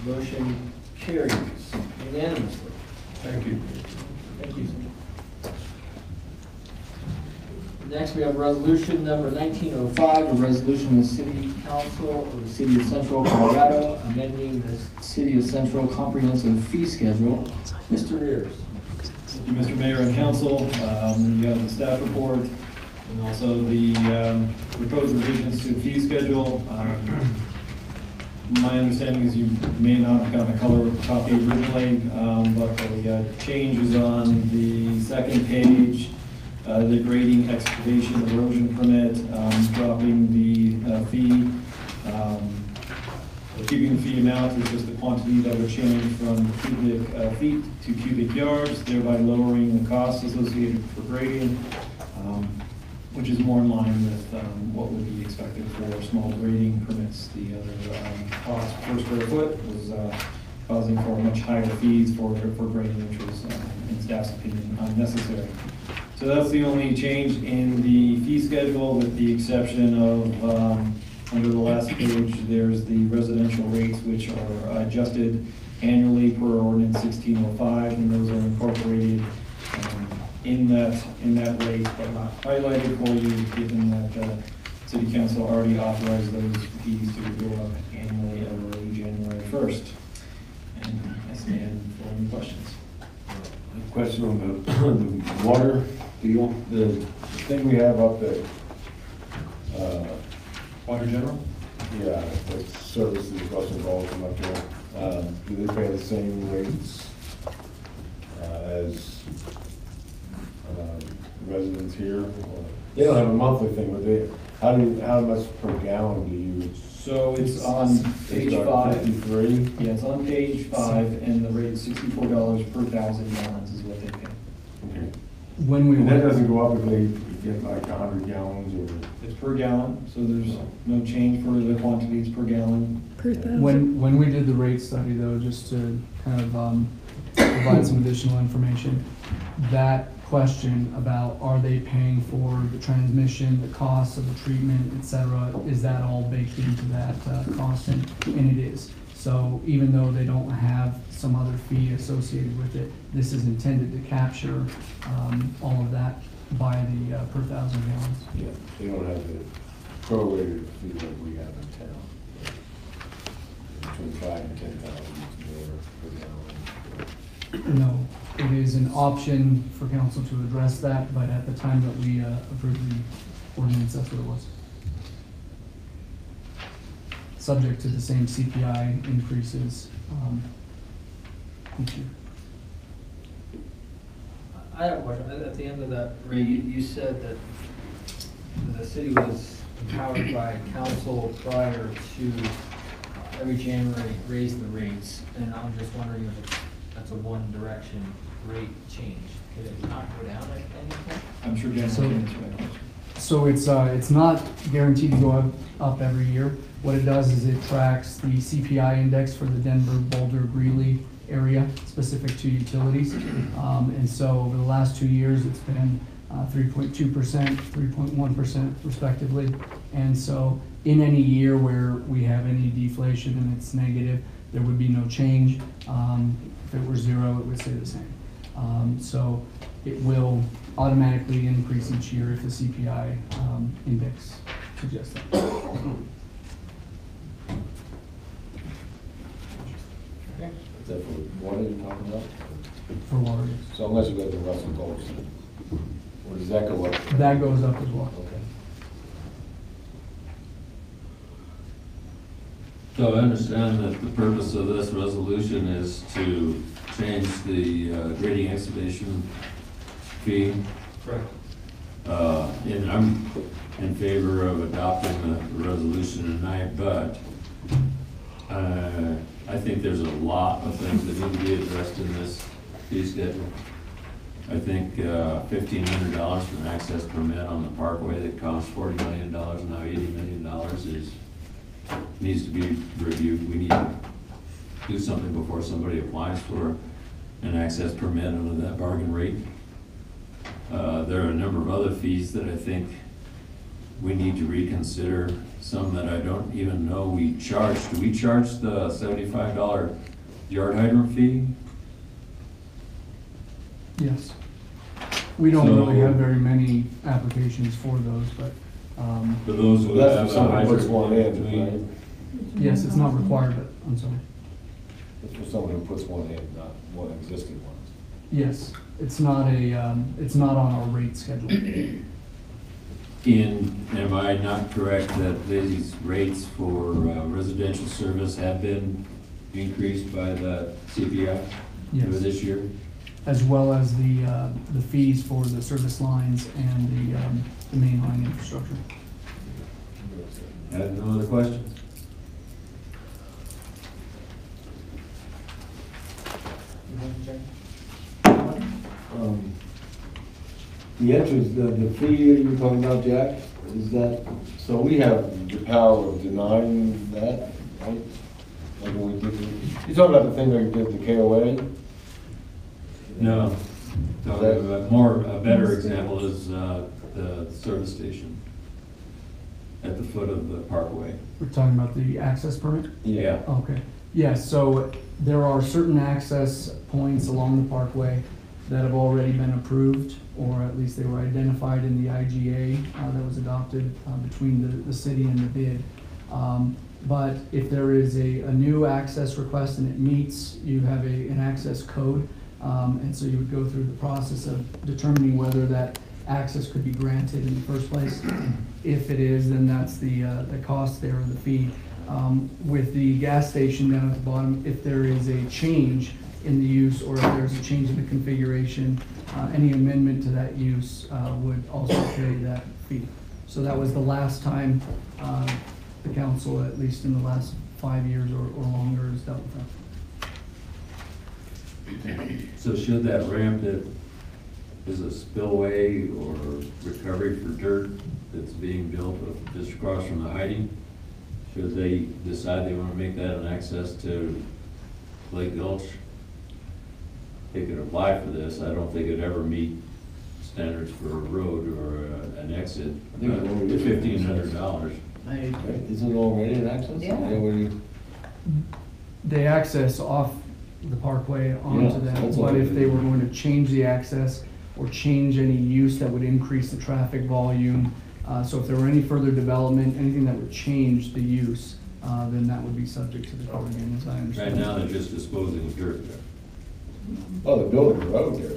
Motion carries unanimously. Thank you. Thank you. Next, we have resolution number 1905, a resolution of the City Council of the City of Central Colorado amending the City of Central Comprehensive Fee Schedule. Mr. Rears. Thank you, Mr. Mayor and Council. You have the staff report and also the proposed revisions to the fee schedule. My understanding is you may not have gotten a color copy originally, but the change is on the second page. The grading, excavation, erosion permit, dropping the fee. Keeping the fee amount is just the quantity that would change from cubic feet to cubic yards, thereby lowering the costs associated for grading, which is more in line with what would be expected for small grading permits. The other cost per square foot was causing for much higher fees for grading, which was, in staff's opinion, unnecessary. So that's the only change in the fee schedule, with the exception of, under the last page, there's the residential rates, which are adjusted annually per ordinance 1605, and those are incorporated in that rate, but not highlighted for you, given that City Council already authorized those fees to go up annually every January 1st. And I stand for any questions. Question on the water deal, the thing we have up there. Water General? Yeah, the services Russell Ball come up there. Do they pay the same rates as residents here? Or they don't have a monthly thing, but they, how much per gallon do you? So it's on page 5. 53? Yeah, it's on page 5, and the rate is $64 per 1,000 gallons is what they pay. Okay. When we And that went, doesn't go up if they get like 100 gallons or? It's per gallon, so there's no change for the quantities per gallon. when we did the rate study though, just to kind of provide some additional information, that question about are they paying for the transmission, the cost of the treatment, et cetera, is that all baked into that cost? And it is. So even though they don't have some other fee associated with it, this is intended to capture all of that by the per 1,000 gallons. Yeah, they don't have the prorated fee that we have in town. Between 5 and 10,000 per gallon. No, it is an option for council to address that, but at the time that we approved the ordinance, that's what it was. Subject to the same CPI increases each year. I have a question. At the end of that, Ray, you said that the city was empowered by council prior to every January raise the rates, and I'm just wondering if that's a one direction rate change. Could it not go down at any point? I'm sure Jen will answer that question. So it's not guaranteed to go up every year. What it does is it tracks the CPI index for the Denver, Boulder, Greeley area specific to utilities. And so over the last 2 years, it's been 3.2%, 3.1% respectively. And so in any year where we have any deflation and it's negative, there would be no change. If it were 0, it would stay the same. So it will automatically increase each year if the CPI index suggests that. Okay. Is that for water you're talking about? For water, So unless you got the Russell Gulf, or does that go up? that goes up as well. Okay. So I understand that the purpose of this resolution is to change the grading excavation fee. Correct. And I'm in favor of adopting the resolution tonight, but I think there's a lot of things that need to be addressed in this fee schedule. I think $1,500 for an access permit on the parkway that costs $40 million, now $80 million needs to be reviewed. We need to do something before somebody applies for an access permit under that bargain rate. There are a number of other fees that I think we need to reconsider, some that I don't even know we charge. Do we charge the $75 yard hydrant fee? Yes. We don't So- really have very many applications for those, but, For those who That's have if a someone puts hydrant one in, between. right? yes, it's not required, but, I'm sorry. It's for someone who puts one in, not one existing one. Yes, it's not it's not on our rate schedule. Am I not correct that these rates for residential service have been increased by the CPI Yes. for this year? As well as the fees for the service lines and the main line infrastructure. I have no other questions. The entrance, the fee you're talking about, Jack, is that, so we have the power of denying that, right? Like when we did, you're talking about the thing where you did the KOA? No. Talking about a better example is the service station at the foot of the parkway. We're talking about the access permit? Yeah. Okay. Yes, so there are certain access points along the parkway that have already been approved, or at least they were identified in the IGA that was adopted between the city and the bid. But if there is a new access request and it meets, you have an access code, and so you would go through the process of determining whether that access could be granted in the first place. If it is, then that's the cost there, or the fee. With the gas station down at the bottom, if there is a change in the use, or if there's a change in the configuration, any amendment to that use would also carry that fee. So that was the last time the council, at least in the last 5 years or longer, has dealt with that. So should that ramp that is a spillway or recovery for dirt that's being built just across from the Heidi, should they decide they want to make that an access to Lake Gulch, they could apply for this. I don't think it'd ever meet standards for a road or an exit. I think it's already $1,500. Isn't it already an access? Yeah. They access off the parkway onto Yeah, that, that's but all. if they were going to change the access or change any use that would increase the traffic volume, so if there were any further development, anything that would change the use, then that would be subject to the code again, as I Right understand. now, they're just disposing of dirt there. Oh, they're building the road there.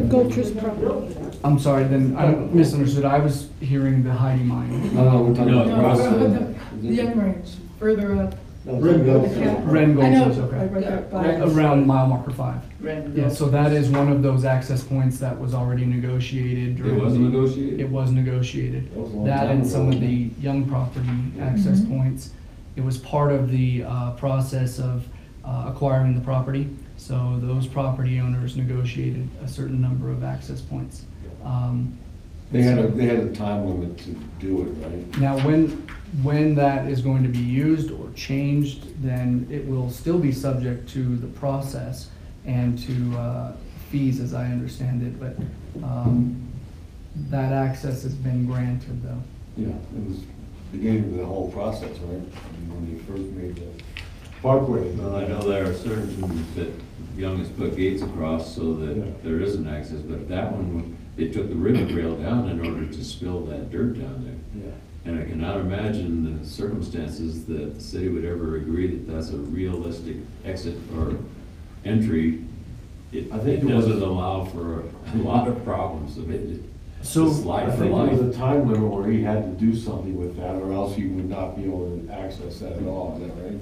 Gulcher's property. I'm sorry, then I misunderstood. I was hearing the Heidi mine. No, we're talking No, about across Rossville. The Young Range, further up. Ren Gulch. Ren I know, Gulch is okay. right there by- Around mile marker 5. Yeah, so that is one of those access points that was already negotiated. It was negotiated? It was negotiated. That was a long That time and some ago. of the Young property access points. It was part of the process of acquiring the property. So those property owners negotiated a certain number of access points. They had a time limit to do it, right? Now, when that is going to be used or changed, then it will still be subject to the process and to fees, as I understand it, but that access has been granted, though. Yeah, it was beginning of the whole process, right? I mean, when you first made the parkway. Well, I know there are certain that Young has put gates across so Yeah. that there is an access, but that one, they took the rivet rail down in order to spill that dirt down there. Yeah. And I cannot imagine the circumstances that the city would ever agree that that's a realistic exit or entry. I think It it was- doesn't allow for a lot of problems. So- It's life I for think there life. was a time limit where he had to do something with that, or else he would not be able to access that at all, is that right?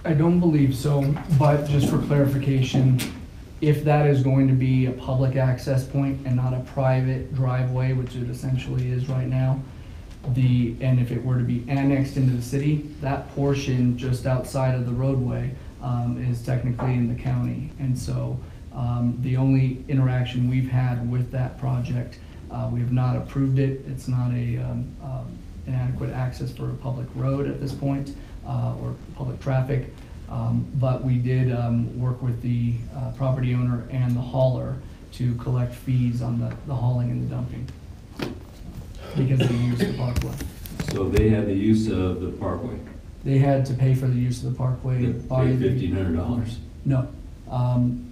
I don't believe so, but just for clarification, if that is going to be a public access point and not a private driveway, which it essentially is right now, and if it were to be annexed into the city, that portion just outside of the roadway is technically in the county. And so the only interaction we've had with that project, we have not approved it. It's not an adequate access for a public road at this point, or public traffic. But we did work with the property owner and the hauler to collect fees on the hauling and the dumping. Because they used the parkway. So they had the use of the parkway. They had to pay for the use of the parkway. They by paid the- $1,500. No,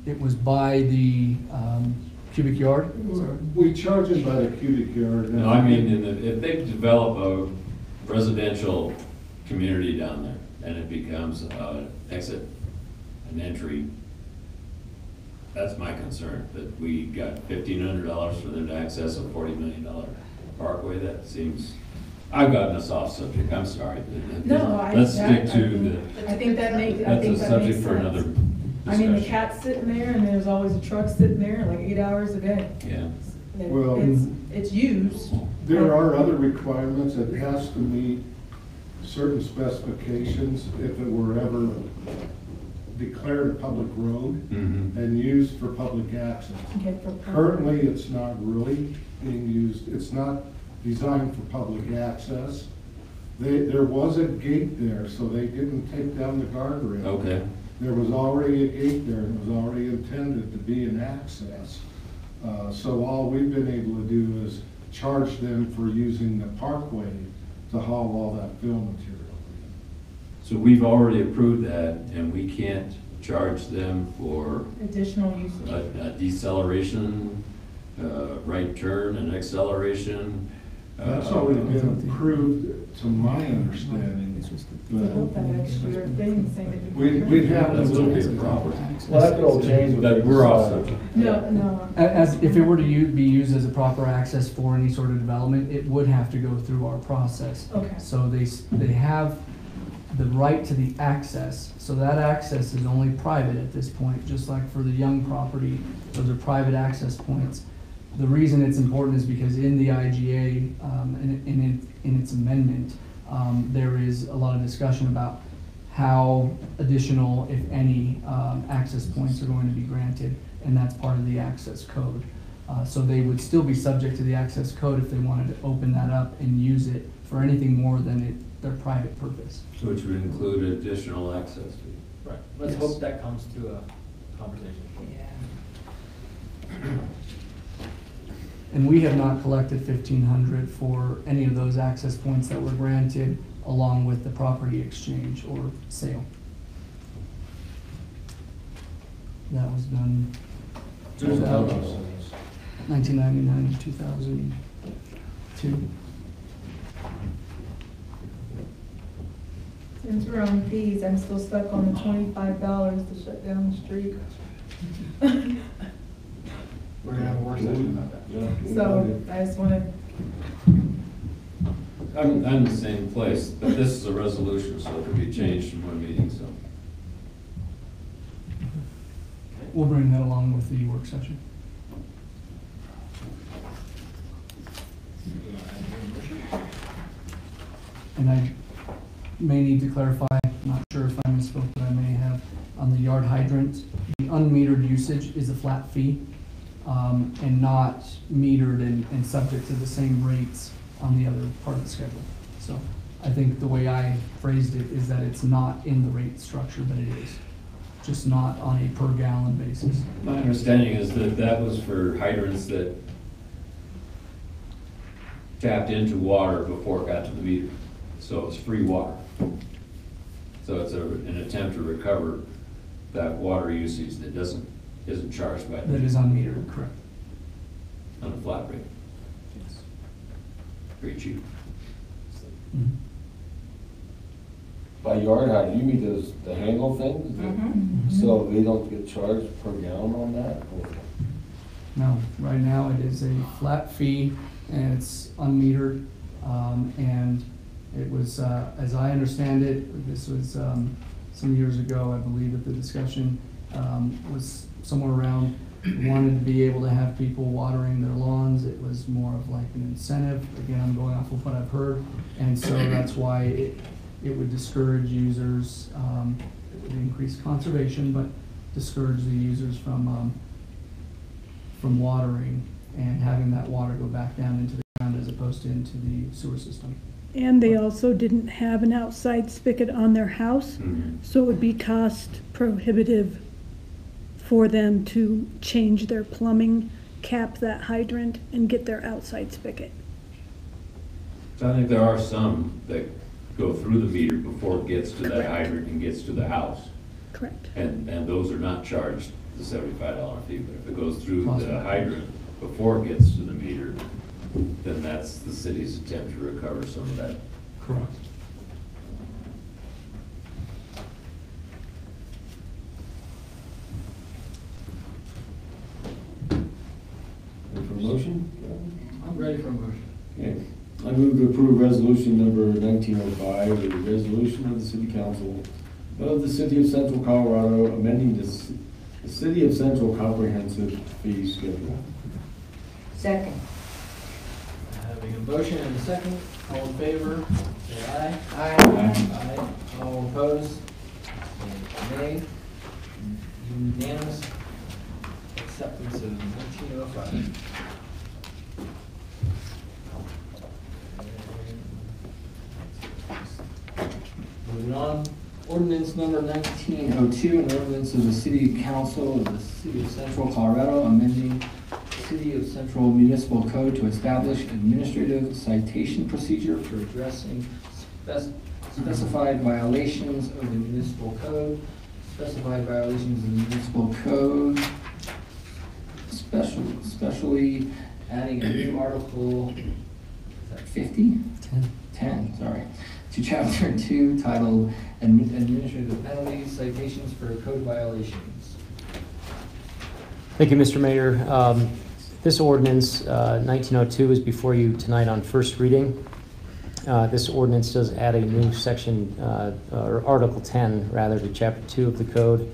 it was by the cubic yard. We charge it by the cubic yard. No, I mean, if they develop a residential community down there and it becomes an exit, an entry, that's my concern, that we got $1,500 for them to access a $40 million parkway. That seems, I've gotten us off subject, I'm sorry. No, Let's stick to I think that makes, I that's think a that subject makes for another sense. discussion. I mean, the cat's sitting there and there's always a truck sitting there like 8 hours a day. Yeah. Well, It's used. there are other requirements. It has to meet certain specifications if it were ever declared a public road Mhm. and used for public access. Okay, for- Currently, it's not really being used, it's not designed for public access. There was a gate there, so they didn't take down the guardrail. Okay. There was already a gate there, and it was already intended to be an access. So all we've been able to do is charge them for using the parkway to haul all that fill material. So we've already approved that, and we can't charge them for Additional use. a deceleration, right turn and acceleration. That's already been approved, to my understanding. They built that extra thing saying that. We'd have to That's look okay, at the property. Well, that could all change. with That we're off subject. No. As, if it were to be used as a proper access for any sort of development, it would have to go through our process. Okay. So they have the right to the access, so that access is only private at this point, just like for the Young property, those are private access points. The reason it's important is because in the IGA, in its amendment, there is a lot of discussion about how additional, if any, access points are going to be granted, and that's part of the access code. So they would still be subject to the access code if they wanted to open that up and use it for anything more than their private purpose. Which would include additional access fee. Right, let's Yes. hope that comes to a conversation. And we have not collected $1,500 for any of those access points that were granted along with the property exchange or sale. That was done 1999 to 2002. Since we're on fees, I'm still stuck on the $25 to shut down the street. We're gonna have a work session about that. So I just wanna, I'm in the same place, but this is a resolution, so it could be changed in one meeting, so. We'll bring that along with the work session. And I may need to clarify, I'm not sure if I misspoke, but I may have, on the yard hydrant, the unmetered usage is a flat fee, and not metered and subject to the same rates on the other part of the schedule. So I think the way I phrased it is that it's not in the rate structure, but it is, just not on a per gallon basis. My understanding is that that was for hydrants that tapped into water before it got to the meter. So it's free water. So it's an attempt to recover that water usage that isn't charged by. That is unmetered, correct. On a flat rate. Yes. Very cheap. Mhm. By yard height, you mean the handle things? So they don't get charged per gallon on that? No, right now it is a flat fee and it's unmetered. And it was, as I understand it, this was some years ago, I believe that the discussion was somewhere around wanted to be able to have people watering their lawns. It was more of like an incentive. Again, I'm going off of what I've heard. And so that's why it would discourage users, it would increase conservation, but discourage the users from watering and having that water go back down into the ground as opposed to into the sewer system. And they also didn't have an outside spigot on their house, so it would be cost prohibitive for them to change their plumbing, cap that hydrant, and get their outside spigot. So I think there are some that go through the meter before it gets to that hydrant and gets to the house. Correct. And those are not charged the $75 fee, but if it goes through the hydrant before it gets to the meter, then that's the city's attempt to recover some of that. Correct. Ready for a motion? I'm ready for a motion. Okay. I move to approve resolution number 1905, a resolution of the City Council of the City of Central Colorado amending the City of Central Comprehensive Fee Schedule. Second. Having a motion and a second, all in favor, say aye. Aye. Aye. All opposed, say nay. Unanimous acceptance of 1905. Moving on, ordinance number 1902, an ordinance of the City Council of the City of Central Colorado amending City of Central Municipal Code to establish administrative citation procedure for addressing specified violations of the municipal code, specified violations of the municipal code, especially adding a new article, is that 50? 10, sorry, to chapter 2 titled Administrative Penalties, Citations for Code Violations. Thank you, Mr. Mayor. This ordinance, 1902, is before you tonight on first reading. This ordinance does add a new section, or Article 10, rather, to Chapter 2 of the code,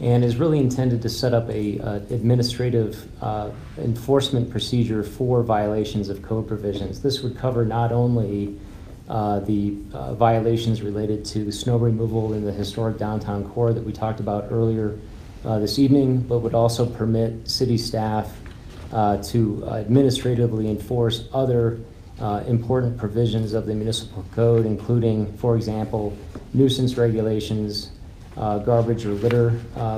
and is really intended to set up a administrative enforcement procedure for violations of code provisions. This would cover not only the violations related to snow removal in the historic downtown core that we talked about earlier this evening, but would also permit city staff to administratively enforce other important provisions of the municipal code, including, for example, nuisance regulations, garbage or litter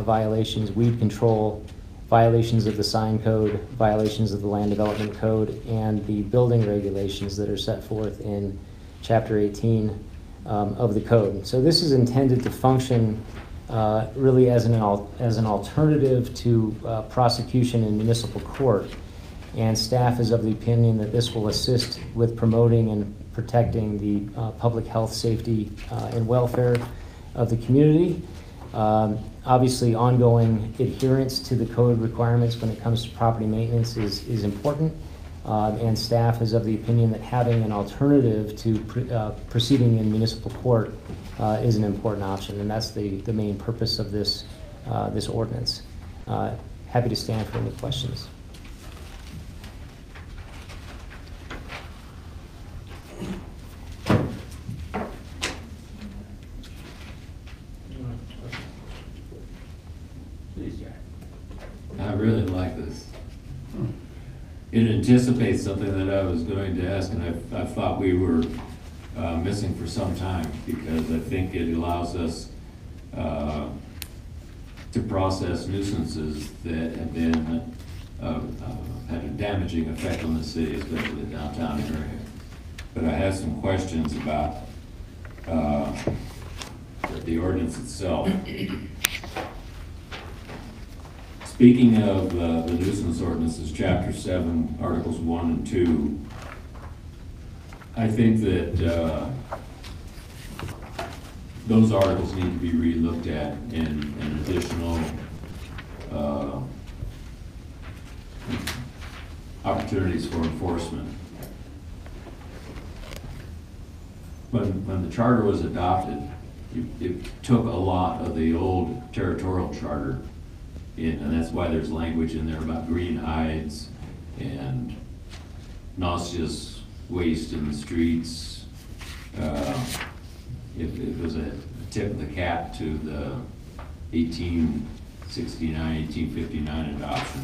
violations, weed control, violations of the sign code, violations of the land development code, and the building regulations that are set forth in Chapter 18 of the code. So this is intended to function really as an alternative to prosecution in municipal court. And staff is of the opinion that this will assist with promoting and protecting the public health, safety, and welfare of the community. Obviously, ongoing adherence to the code requirements when it comes to property maintenance is important. And staff is of the opinion that having an alternative to proceeding in municipal court is an important option, and that's the main purpose of this ordinance. Happy to stand for any questions. I really like this. It anticipates something that I was going to ask, and I thought we were missing for some time, because I think it allows us to process nuisances that have been had a damaging effect on the city, especially the downtown area. But I have some questions about the ordinance itself. Speaking of the nuisance ordinances, Chapter 7, Articles 1 and 2, I think that those articles need to be re-looked at in additional opportunities for enforcement. When the charter was adopted, it took a lot of the old territorial charter in, and that's why there's language in there about green hides and nauseous waste in the streets. It was a tip of the cap to the 1869, 1859 adoption.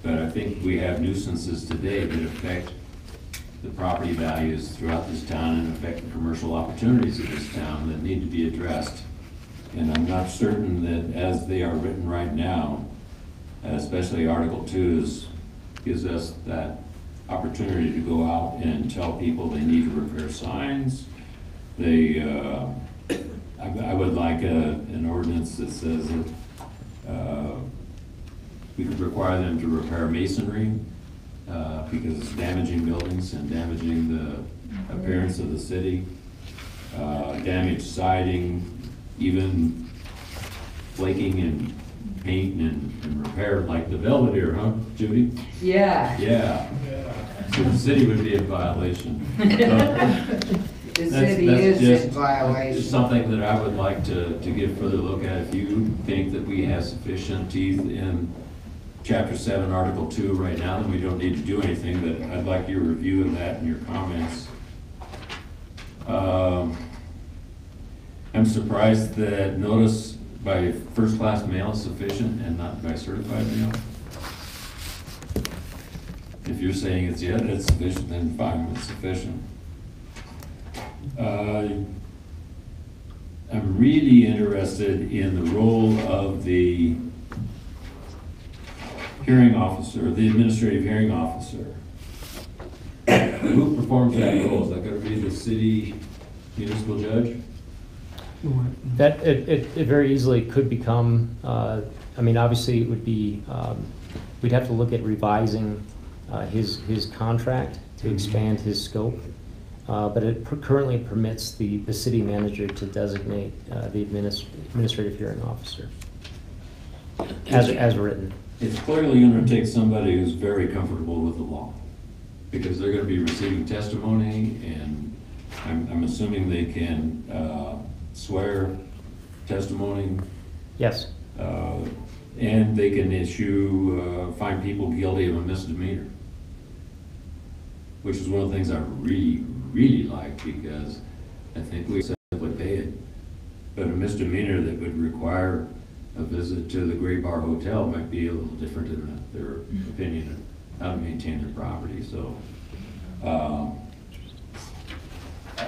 But I think we have nuisances today that affect the property values throughout this town and affect the commercial opportunities of this town that need to be addressed. And I'm not certain that as they are written right now, especially Article 2 gives us that opportunity to go out and tell people they need to repair signs. I would like an ordinance that says that we could require them to repair masonry because it's damaging buildings and damaging the appearance of the city. Damaged siding, even flaking and paint and repair, like the Belvedere, huh, Judy? Yeah. Yeah. So the city would be in violation. The city is in violation. Just something that I would like to give further look at. If you think that we have sufficient teeth in Chapter 7, Article 2 right now, then we don't need to do anything, but I'd like your review of that and your comments. I'm surprised that notice by first-class mail is sufficient and not by certified mail. If you're saying it's sufficient, then fine, it's sufficient. I'm really interested in the role of the hearing officer, the administrative hearing officer. Who performs that role? Is that going to be the city municipal judge? That, it very easily could become, I mean, obviously it would be, we'd have to look at revising his contract to expand his scope. But it currently permits the city manager to designate the administrative hearing officer as written. It's clearly going to take somebody who's very comfortable with the law, because they're going to be receiving testimony, and I'm assuming they can swear testimony. Yes. And they can find people guilty of a misdemeanor, which is one of the things I really like, because I think we simply pay it. But a misdemeanor that would require a visit to the Gray Bar Hotel might be a little different in their opinion of how to maintain their property. So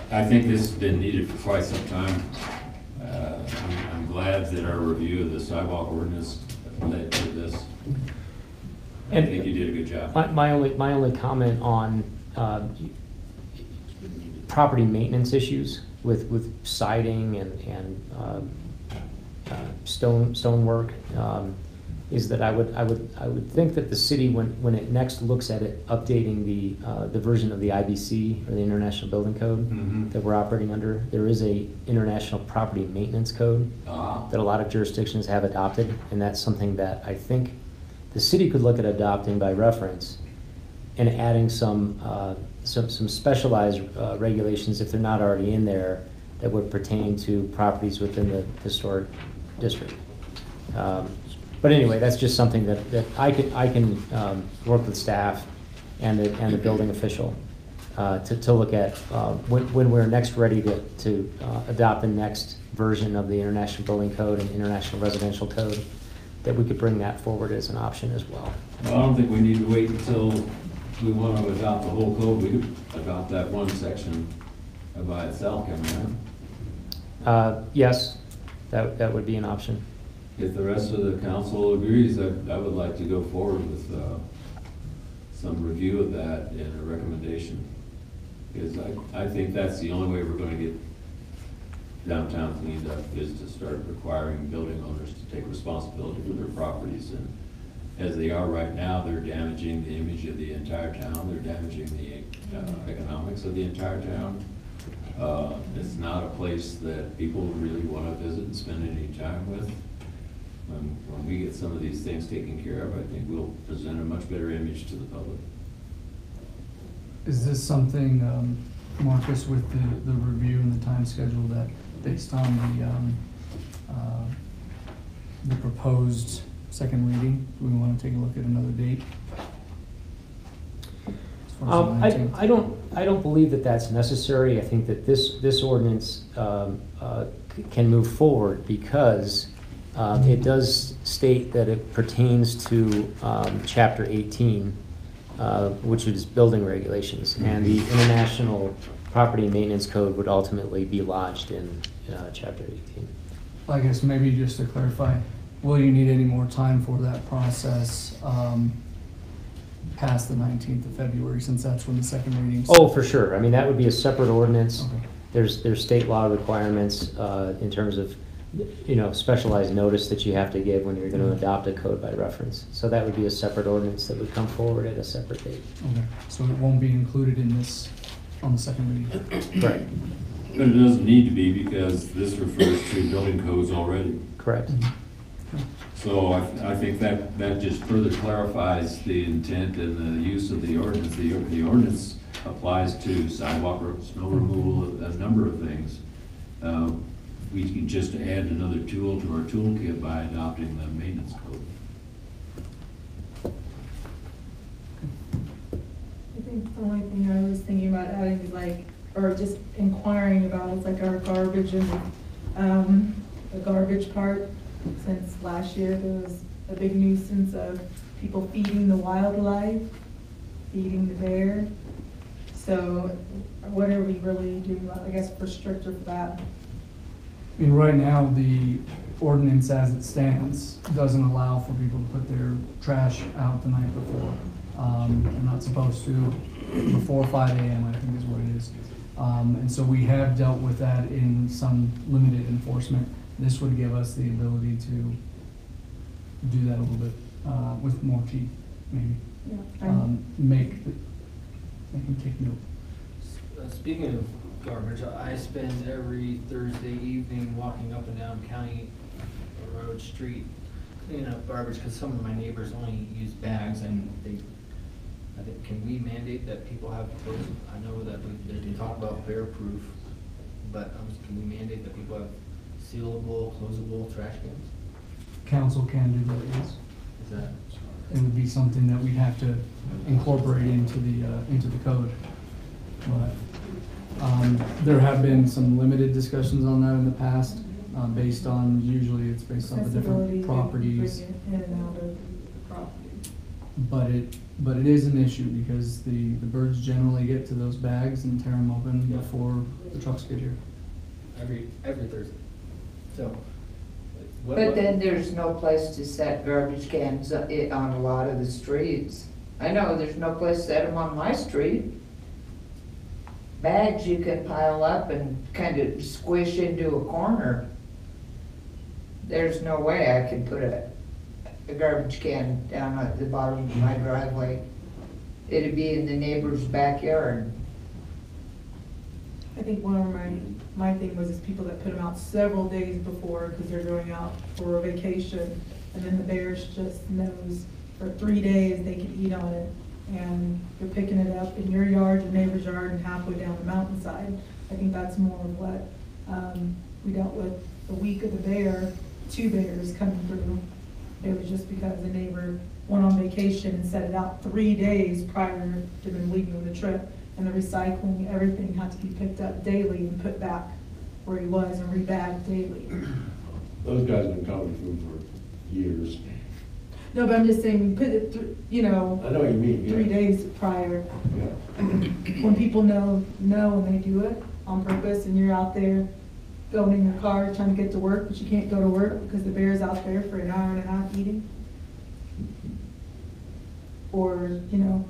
I think this has been needed for quite some time. I'm glad that our review of the sidewalk ordinance led to this. I think you did a good job. My only comment on property maintenance issues with siding and stonework is that I would think that the city, when it next looks at it, updating the version of the IBC, or the International Building Code, that we're operating under, there is a International Property Maintenance Code that a lot of jurisdictions have adopted, and that's something that I think the city could look at adopting by reference and adding some specialized regulations, if they're not already in there, that would pertain to properties within the historic district. But anyway, that's just something that I can work with staff and the building official to look at when we're next ready to adopt the next version of the International Building Code and International Residential Code, that we could bring that forward as an option as well. Well, I don't think we need to wait until we want to adopt the whole code. We could adopt that one section by itself, can we? Yes, that would be an option. If the rest of the council agrees, I would like to go forward with some review of that and a recommendation. Because I think that's the only way we're going to get downtown cleaned up, is to start requiring building owners to take responsibility for their properties. And as they are right now, they're damaging the image of the entire town. They're damaging the economics of the entire town. It's not a place that people really want to visit and spend any time with. When we get some of these things taken care of, I think we'll present a much better image to the public. Is this something, Marcus, with the review and the time schedule, that based on the proposed second reading, do we want to take a look at another date? I don't believe that that's necessary. I think that this ordinance can move forward because it does state that it pertains to Chapter 18, which is building regulations, and the International Property Maintenance Code would ultimately be lodged in Chapter 18. I guess maybe just to clarify, will you need any more time for that process past the 19th of February, since that's when the second reading's? Oh, for sure. I mean, that would be a separate ordinance. Okay. There's state law requirements in terms of, specialized notice that you have to give when you're going to adopt a code by reference. So that would be a separate ordinance that would come forward at a separate date. Okay, so it won't be included in this, on the second reading? Right. But it doesn't need to be because this refers to building codes already. Correct. So I think that just further clarifies the intent and the use of the ordinance. The ordinance applies to sidewalk, snow removal, a number of things. We can just add another tool to our toolkit by adopting the maintenance code. I think the only thing I was thinking about adding is or just inquiring about is our garbage and the garbage part. Since last year, there was a big nuisance of people feeding the wildlife, feeding the bear. So what are we really doing, I guess, for stricter for that? I mean, right now, the ordinance as it stands doesn't allow for people to put their trash out the night before. They're not supposed to, before 5 a.m., I think is what it is. And so we have dealt with that in some limited enforcement. This would give us the ability to do that a little bit with more teeth, maybe. Yeah. Make them take note. Speaking of garbage, I spend every Thursday evening walking up and down County Road Street cleaning up garbage because some of my neighbors only use bags and I think, can we mandate that people have those? I know that they talk about bear proof, but can we mandate that people have sealable, closable trash cans? Council can do that, yes. Is that? It would be something that we'd have to incorporate into the code. But there have been some limited discussions on that in the past, based on, usually it's based on the different properties. In and out of the property. But it is an issue because the birds generally get to those bags and tear them open before the trucks get here. Every Thursday. So. But then there's no place to set garbage cans on a lot of the streets. I know there's no place to set them on my street. Bags you can pile up and kind of squish into a corner. There's no way I could put a garbage can down at the bottom of my driveway. It'd be in the neighbor's backyard. I think one of my thing was people that put them out several days before because they're going out for a vacation, and then the bears just knows for 3 days they can eat on it, and you're picking it up in your yard, your neighbor's yard, and halfway down the mountainside. I think that's more of what we dealt with the week of the bear, 2 bears coming through. It was just because the neighbor went on vacation and set it out 3 days prior to them leaving the trip. And the recycling, everything had to be picked up daily and put back where he was and rebagged daily. Those guys have been coming through for years. No, but I'm just saying, we put it through, I know what you mean, yeah. 3 days prior. Yeah. When people know and they do it on purpose, and you're out there going in your car trying to get to work, but you can't go to work because the bear's out there for an hour and a half eating. Or,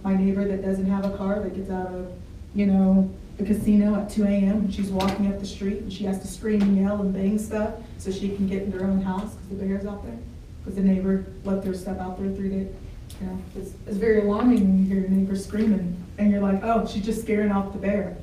my neighbor that doesn't have a car that gets out of, the casino at 2 a.m. and she's walking up the street and she has to scream and yell and bang stuff so she can get in her own house because the bear's out there. Because the neighbor left their stuff out there 3 days. It's very alarming when you hear your neighbor screaming and you're like, oh, she's just scaring off the bear.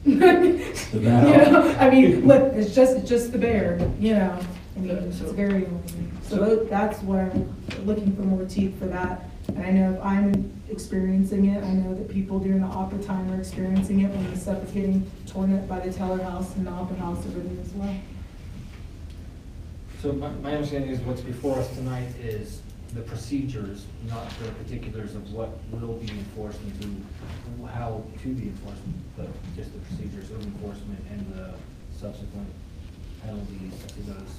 I mean, look, it's just the bear, it's very alarming. So that's why I'm looking for more teeth for that. And I know if I'm experiencing it, I know that people during the opera time are experiencing it when the stuff is getting torn up by the teller house and the opera house over there as well. So my understanding is what's before us tonight is the procedures, not the particulars of what will be enforced and how to be enforced, but just the procedures of enforcement and the subsequent penalties to those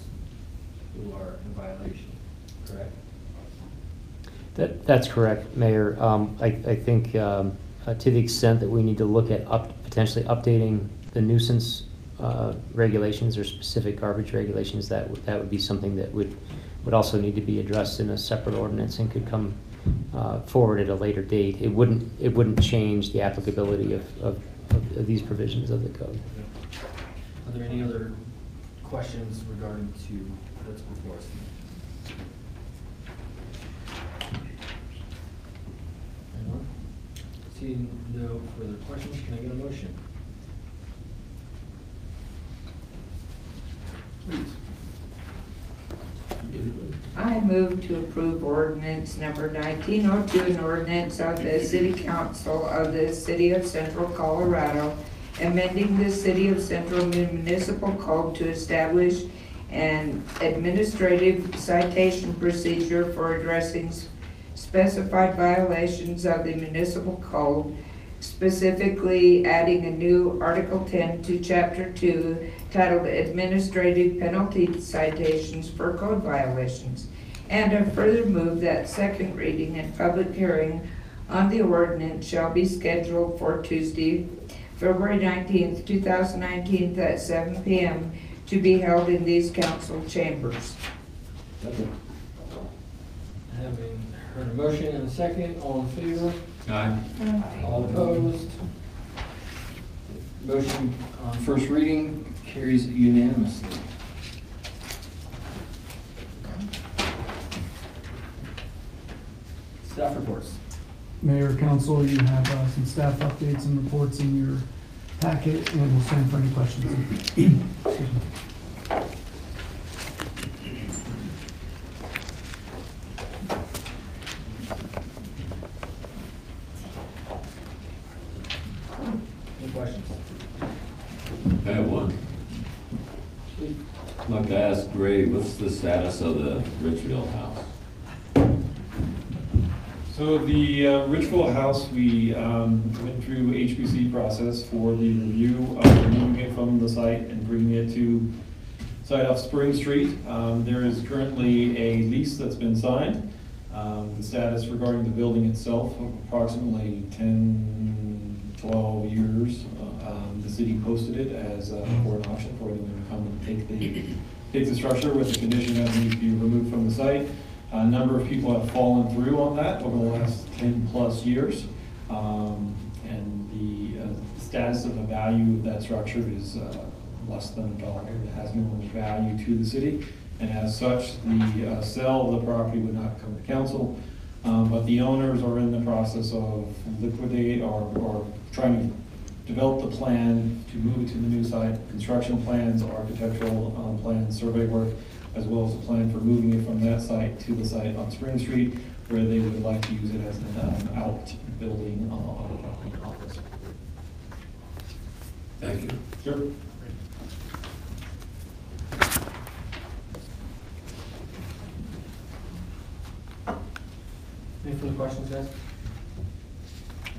who are in violation, correct? That's correct, Mayor. I think to the extent that we need to look at potentially updating the nuisance regulations or specific garbage regulations, that would be something that would also need to be addressed in a separate ordinance and could come forward at a later date. It wouldn't change the applicability of these provisions of the code. Are there any other questions regarding to what's before us? Anyone? Seeing no further questions, can I get a motion? Please. I move to approve ordinance number 1902, an ordinance of the City Council of the City of Central, Colorado, amending the City of Central Municipal Code to establish an administrative citation procedure for addressing specified violations of the municipal code, specifically adding a new Article 10 to Chapter 2 titled Administrative Penalty Citations for Code Violations, and I further move that second reading and public hearing on the ordinance shall be scheduled for Tuesday, February 19th, 2019 at 7 p.m. to be held in these council chambers. Having heard a motion and a second, all in favor? Aye. All opposed? Motion on first reading carries unanimously. Staff reports. Mayor, council, you have some staff updates and reports in your packet, and we'll stand for any questions. Excuse me. Any questions? I have one. I'd like to ask Ray, what's the status of the Richville house? So the Richville House, we went through HPC process for the review of removing it from the site and bringing it to site off Spring Street. There is currently a lease that's been signed. The status regarding the building itself, approximately 10, 12 years. The city posted it as for an auction for anyone to come and take the structure with the condition that it needs to be removed from the site. A number of people have fallen through on that over the last 10 plus years. And the status of the value of that structure is less than $1. It has no value to the city. And as such, the sale of the property would not come to council. But the owners are in the process of liquidate or trying to develop the plan to move it to the new site, construction plans, architectural plans, survey work, as well as a plan for moving it from that site to the site on Spring Street, where they would like to use it as an outbuilding office. Thank you. Sure. Any further questions, guys?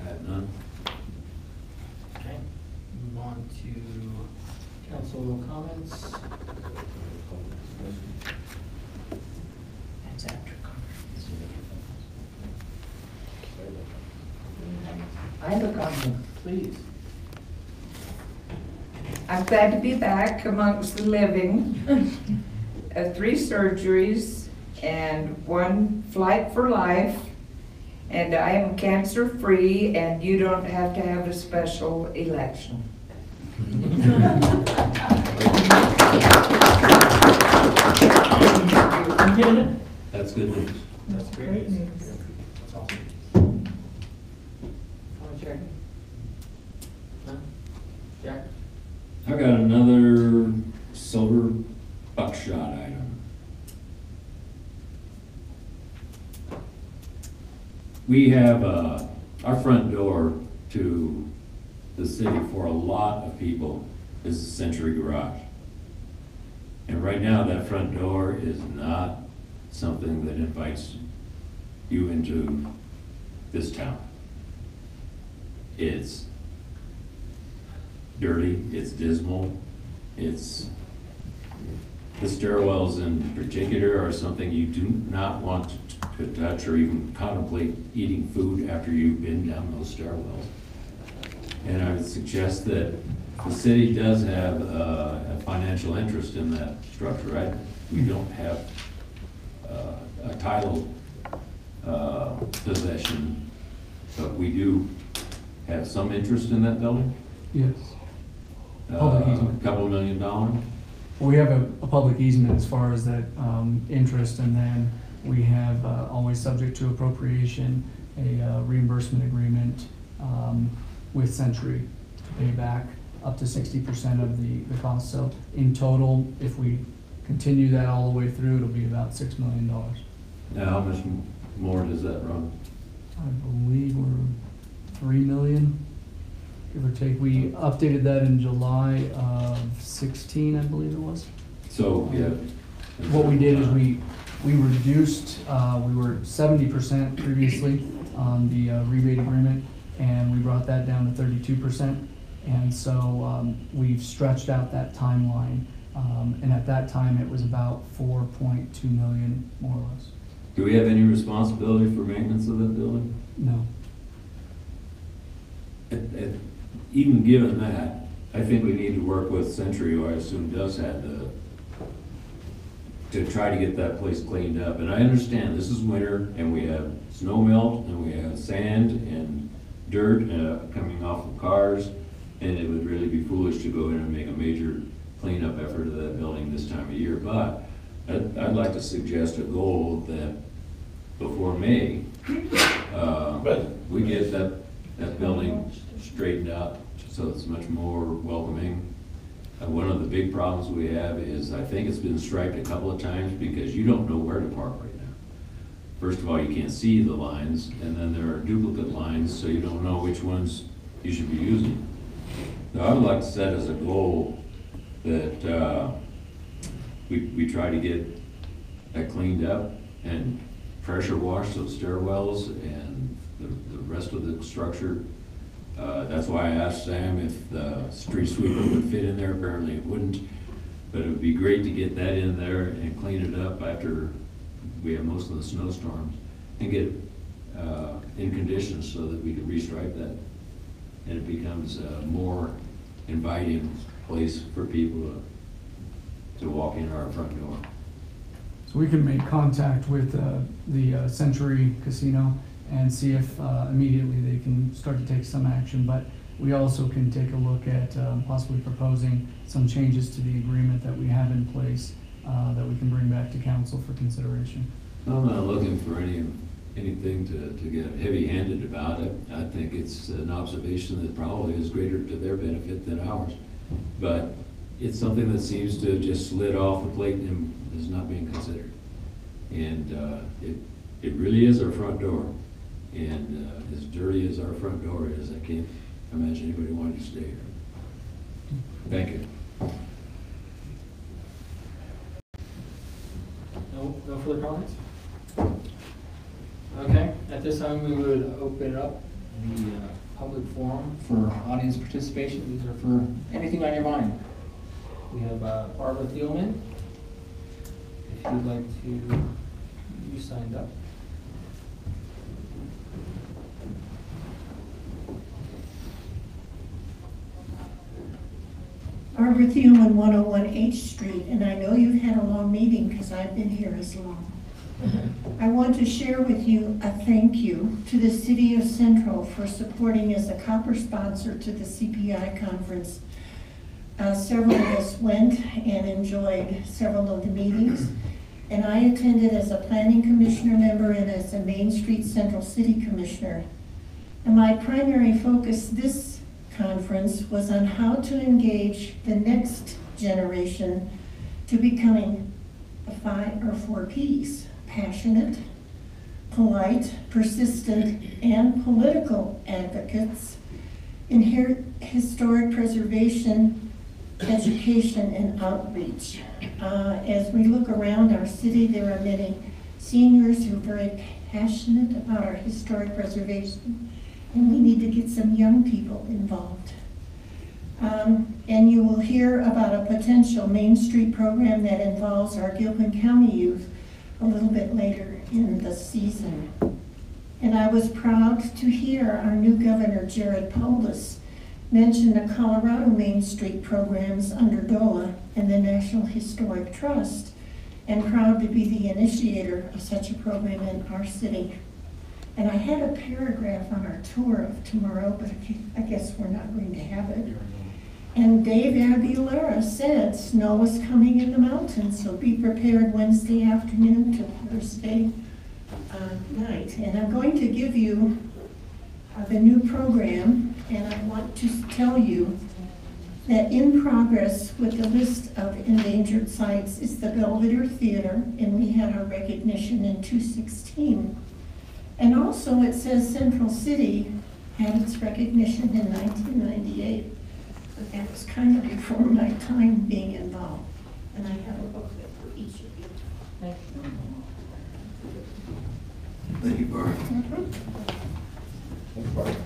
I have none. Okay, move on to council comments. That's after comments. I have a comment. Please. I'm glad to be back amongst the living. 3 surgeries and 1 flight for life. And I am cancer-free, and you don't have to have a special election. That's good news. That's great news. That's awesome. Want to check? No? Jack? I've got another silver buckshot item. We have, our front door to the city for a lot of people is the Century Garage. And right now, that front door is not something that invites you into this town. It's dirty, it's dismal, the stairwells in particular are something you do not want to touch or even contemplate eating food after you've been down those stairwells. And I would suggest that the city does have a financial interest in that structure, right? We don't have a title possession, but we do have some interest in that building? Yes. Public easement. A couple $1 million? Well, we have a public easement as far as that interest, and then we have always subject to appropriation, a reimbursement agreement with Century to pay back up to 60% of the cost. So in total, if we continue that all the way through, it'll be about $6 million. Now, how much more does that run? I believe we're 3 million, give or take. We updated that in July of 16, I believe it was. So, yeah. What we did is we reduced, we were 70% previously on the rebate agreement, and we brought that down to 32%. And so we've stretched out that timeline, and at that time it was about 4.2 million, more or less. Do we have any responsibility for maintenance of that building? No. Even given that, I think we need to work with Century, who I assume does have to try to get that place cleaned up. And I understand this is winter, and we have snow melt, and we have sand and dirt coming off of cars, and it would really be foolish to go in and make a major cleanup effort of that building this time of year. But I'd like to suggest a goal that before May, we get that building straightened out so it's much more welcoming. One of the big problems we have is, I think it's been striped a couple of times because you don't know where to park right now. First of all, you can't see the lines, and then there are duplicate lines, so you don't know which ones you should be using. So I would like to set as a goal that we try to get that cleaned up and pressure wash those stairwells and the rest of the structure. That's why I asked Sam if the street sweeper would fit in there. Apparently it wouldn't, but it would be great to get that in there and clean it up after we have most of the snowstorms and get in condition so that we can restripe that and it becomes a more inviting place for people to walk in our front door. So we can make contact with the Century Casino and see if immediately they can start to take some action. But we also can take a look at possibly proposing some changes to the agreement that we have in place that we can bring back to council for consideration. I'm not looking for anything to get heavy-handed about it. I think it's an observation that probably is greater to their benefit than ours. But it's something that seems to have just slid off the plate and is not being considered. And it really is our front door. And as dirty as our front door is, I can't imagine anybody wanting to stay here. Thank you. No further comments? Okay, at this time we would open up the public forum for audience participation. These are for anything on your mind. We have Barbara Thielman. If you'd like to, you signed up. Barbara Thielman, 101 H Street, and I know you've had a long meeting because I've been here as long. I want to share with you a thank you to the City of Central for supporting as a copper sponsor to the CPI conference. Several of us went and enjoyed several of the meetings, and I attended as a planning commissioner member and as a Main Street Central City Commissioner. And my primary focus this conference was on how to engage the next generation to becoming 5 or 4 Ps: passionate, polite, persistent, and political advocates in historic preservation, education, and outreach. As we look around our city, there are many seniors who are very passionate about our historic preservation, and we need to get some young people involved. And you will hear about a potential Main Street program that involves our Gilpin County youth a little bit later in the season. And I was proud to hear our new governor, Jared Polis, mention the Colorado Main Street programs under DOLA and the National Historic Trust, and proud to be the initiator of such a program in our city. And I had a paragraph on our tour of tomorrow, but I guess we're not going to have it. And Dave Aguilera said snow is coming in the mountains, so be prepared Wednesday afternoon to Thursday night. And I'm going to give you the new program, and I want to tell you that in progress with the list of endangered sites is the Belvedere Theater, and we had our recognition in 2016. And also it says Central City had its recognition in 1998. But that was kind of before my time being involved. And I have a booklet for each of you. Thank you. Thank you, Barb. Thanks, Barb.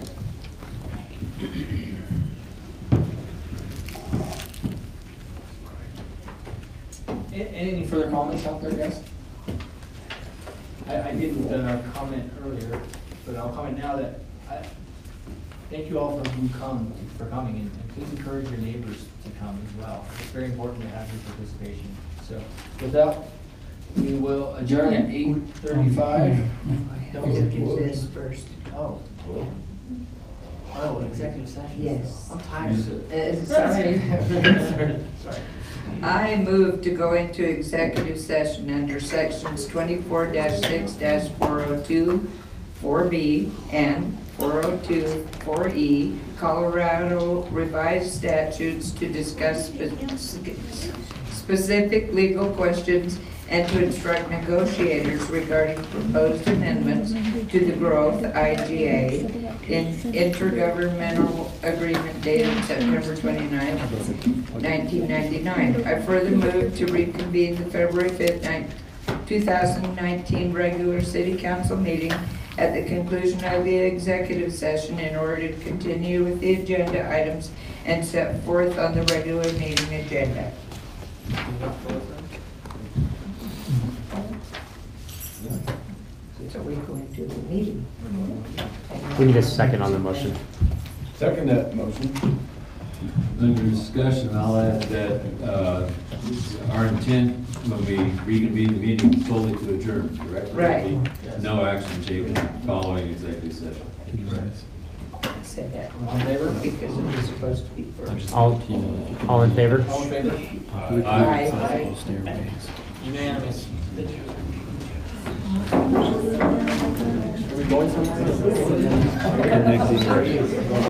Any further comments out there, guys? I didn't comment earlier, but I'll comment now that thank you all for coming, and please encourage your neighbors to come as well. It's very important to have your participation. So with that, we will adjourn at 8:35. Don't do this first. Oh, executive session? Yes. I'm tired. Sorry. Sorry. I move to go into executive session under sections 24-6-402, 4B, and 402, 4E, Colorado revised statutes to discuss specific legal questions and to instruct negotiators regarding proposed amendments to the Growth IGA in intergovernmental agreement dated September 29, 1999. I further move to reconvene the February 5th, 2019 regular City Council meeting at the conclusion of the executive session in order to continue with the agenda items and set forth on the regular meeting agenda. So we go into the meeting. We need a second on the motion. Second that motion. Under discussion, I'll add that our intent when we reconvene the meeting is solely to adjourn, correct? Right. No action taken following executive session. I said that All in favor? because it was supposed to be first. All in favor? All in favor? Aye. Unanimous. Are we going somewhere?